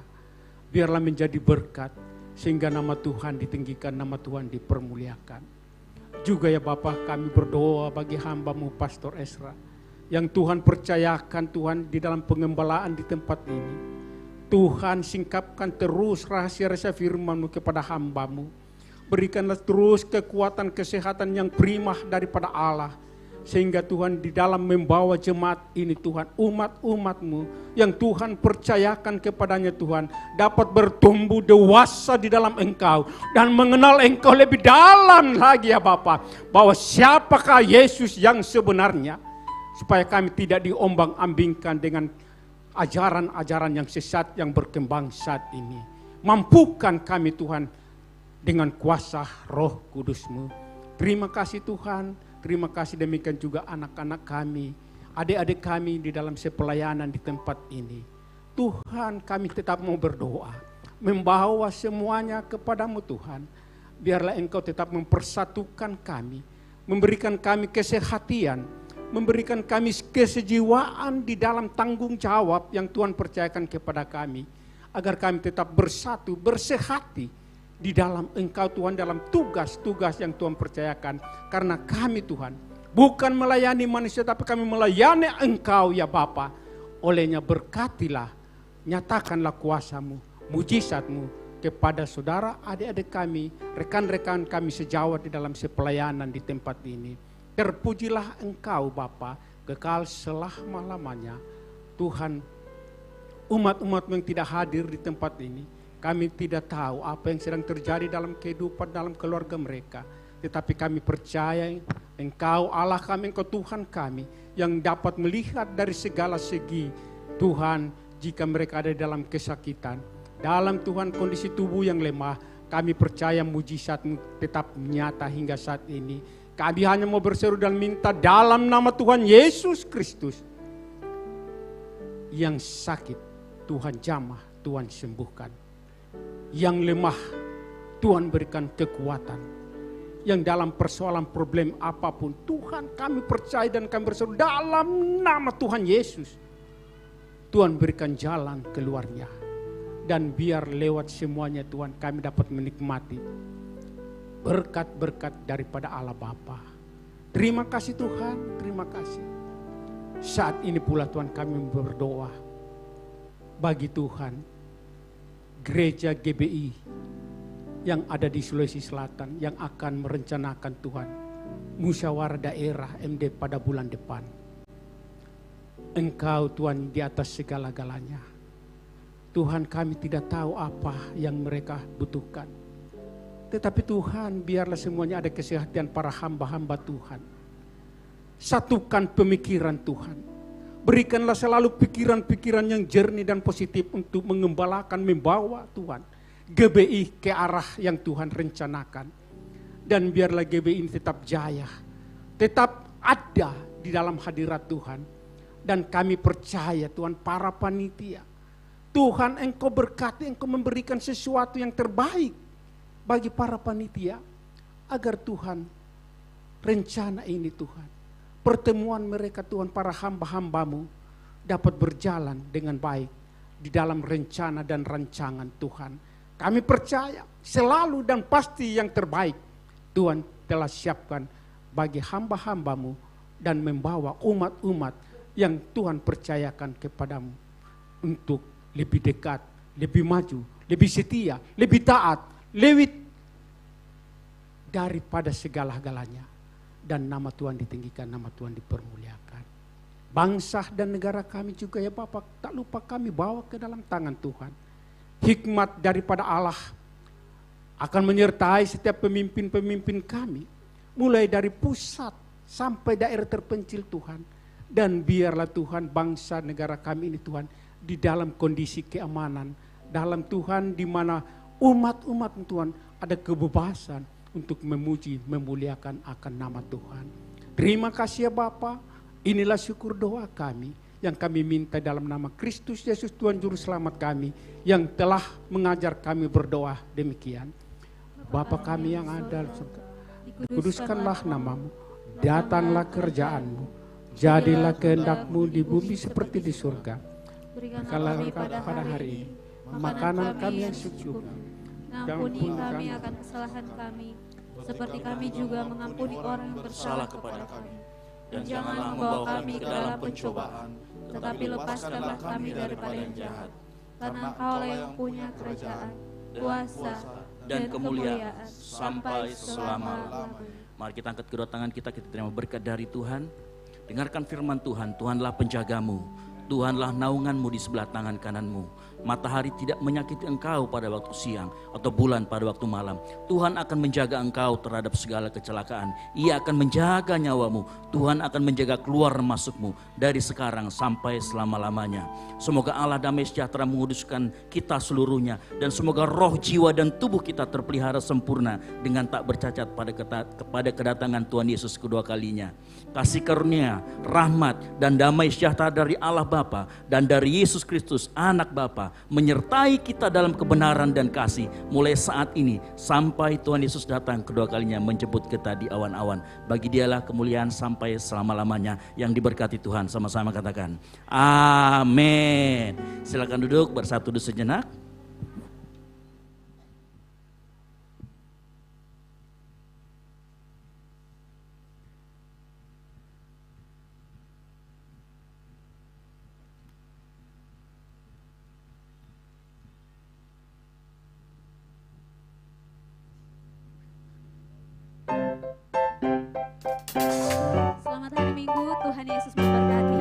Biarlah menjadi berkat. Sehingga nama Tuhan ditinggikan, nama Tuhan dipermuliakan. Juga ya Bapa kami berdoa bagi hamba-Mu Pastor Ezra. Yang Tuhan percayakan Tuhan di dalam pengembalaan di tempat ini. Tuhan singkapkan terus rahasia-rahasia firman-Mu kepada hamba-Mu. Berikanlah terus kekuatan kesehatan yang prima daripada Allah. Sehingga Tuhan di dalam membawa jemaat ini Tuhan, umat-umat-Mu yang Tuhan percayakan kepadanya Tuhan, dapat bertumbuh dewasa di dalam Engkau dan mengenal Engkau lebih dalam lagi ya Bapa, bahwa siapakah Yesus yang sebenarnya, supaya kami tidak diombang-ambingkan dengan ajaran-ajaran yang sesat yang berkembang saat ini. Mampukan kami Tuhan dengan kuasa Roh Kudus-Mu. Terima kasih Tuhan, terima kasih demikian juga anak-anak kami, adik-adik kami di dalam sepelayanan di tempat ini. Tuhan, kami tetap mau berdoa, membawa semuanya kepadamu Tuhan. Biarlah Engkau tetap mempersatukan kami, memberikan kami kesehatan, memberikan kami kesejiwaan di dalam tanggung jawab yang Tuhan percayakan kepada kami. Agar kami tetap bersatu, bersehati di dalam Engkau Tuhan, dalam tugas-tugas yang Tuhan percayakan. Karena kami Tuhan bukan melayani manusia, tapi kami melayani Engkau ya Bapa. Olehnya berkatilah, nyatakanlah kuasa-Mu, mujizat-Mu kepada saudara, adik-adik kami, rekan-rekan kami sejawat di dalam sepelayanan di tempat ini. Terpujilah Engkau Bapa, kekal selama-lamanya. Tuhan, umat-umat yang tidak hadir di tempat ini, kami tidak tahu apa yang sedang terjadi dalam kehidupan, dalam keluarga mereka. Tetapi kami percaya Engkau Allah kami, Engkau Tuhan kami, yang dapat melihat dari segala segi. Tuhan, jika mereka ada dalam kesakitan, dalam Tuhan kondisi tubuh yang lemah, kami percaya mujizat-Mu tetap nyata hingga saat ini. Kami hanya mau berseru dan minta dalam nama Tuhan Yesus Kristus. Yang sakit Tuhan jamah, Tuhan sembuhkan. Yang lemah, Tuhan berikan kekuatan. Yang dalam persoalan problem apapun, Tuhan kami percaya dan kami berseru dalam nama Tuhan Yesus. Tuhan berikan jalan keluarnya. Dan biar lewat semuanya Tuhan kami dapat menikmati berkat-berkat daripada Allah Bapa. Terima kasih Tuhan, terima kasih. Saat ini pula Tuhan kami berdoa bagi Tuhan, gereja GBI yang ada di Sulawesi Selatan yang akan merencanakan Tuhan musyawarah daerah MD pada bulan depan. Engkau Tuhan di atas segala-galanya. Tuhan, kami tidak tahu apa yang mereka butuhkan. Tetapi Tuhan, biarlah semuanya ada kesehatan para hamba-hamba Tuhan. Satukan pemikiran Tuhan. Berikanlah selalu pikiran-pikiran yang jernih dan positif untuk mengembalakan, membawa Tuhan GBI ke arah yang Tuhan rencanakan. Dan biarlah GBI ini tetap jaya, tetap ada di dalam hadirat Tuhan. Dan kami percaya Tuhan, para panitia, Tuhan Engkau berkati, Engkau memberikan sesuatu yang terbaik bagi para panitia. Agar Tuhan, rencana ini Tuhan, pertemuan mereka Tuhan, para hamba-Hambamu dapat berjalan dengan baik di dalam rencana dan rancangan Tuhan. Kami percaya selalu dan pasti yang terbaik Tuhan telah siapkan bagi hamba-Hambamu dan membawa umat-umat yang Tuhan percayakan kepadamu untuk lebih dekat, lebih maju, lebih setia, lebih taat, lebih daripada segala-galanya. Dan nama Tuhan ditinggikan, nama Tuhan dipermuliakan. Bangsa dan negara kami juga ya Bapak, tak lupa kami bawa ke dalam tangan Tuhan. Hikmat daripada Allah akan menyertai setiap pemimpin-pemimpin kami. Mulai dari pusat sampai daerah terpencil Tuhan. Dan biarlah Tuhan bangsa negara kami ini Tuhan di dalam kondisi keamanan. Dalam Tuhan di mana umat-umat Tuhan ada kebebasan untuk memuji, memuliakan akan nama Tuhan. Terima kasih ya Bapa. Inilah syukur doa kami yang kami minta dalam nama Kristus Yesus Tuhan Juru Selamat kami yang telah mengajar kami berdoa demikian. Bapa kami yang ada di surga, dikuduskanlah namamu, datanglah kerajaan-Mu, jadilah kehendak-Mu di bumi seperti di surga. Berikanlah kami pada hari ini makanan kami yang secukupnya. Ampuni kami akan kesalahan kami, seperti kami juga mengampuni orang yang bersalah kepada kami. Dan janganlah membawa kami ke dalam pencobaan, tetapi lepaskanlah kami daripada yang jahat. Karena Engkau-lah yang punya kerajaan, kuasa, dan kemuliaan sampai selama-lamanya. Mari kita angkat kedua tangan kita terima berkat dari Tuhan. Dengarkan firman Tuhan, Tuhanlah penjagamu, Tuhanlah naunganmu di sebelah tangan kananmu. matahari tidak menyakiti engkau pada waktu siang atau bulan pada waktu malam. Tuhan akan menjaga engkau terhadap segala kecelakaan. Ia akan menjaga nyawamu. Tuhan akan menjaga keluar masukmu dari sekarang sampai selama-lamanya. Semoga Allah damai sejahtera menguduskan kita seluruhnya, dan semoga roh, jiwa, dan tubuh kita terpelihara sempurna dengan tak bercacat pada kedatangan Tuhan Yesus kedua kalinya. Kasih karunia, rahmat, dan damai sejahtera dari Allah Bapa dan dari Yesus Kristus Anak Bapa menyertai kita dalam kebenaran dan kasih mulai saat ini sampai Tuhan Yesus datang kedua kalinya menjemput kita di awan-awan. Bagi Dialah kemuliaan sampai selama-lamanya. Yang diberkati Tuhan, sama-sama katakan amin. Silakan duduk, bersatu dulu sejenak. Selamat hari Minggu, Tuhan Yesus memberkati.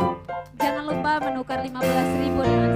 Jangan lupa menukar 15.000 dengan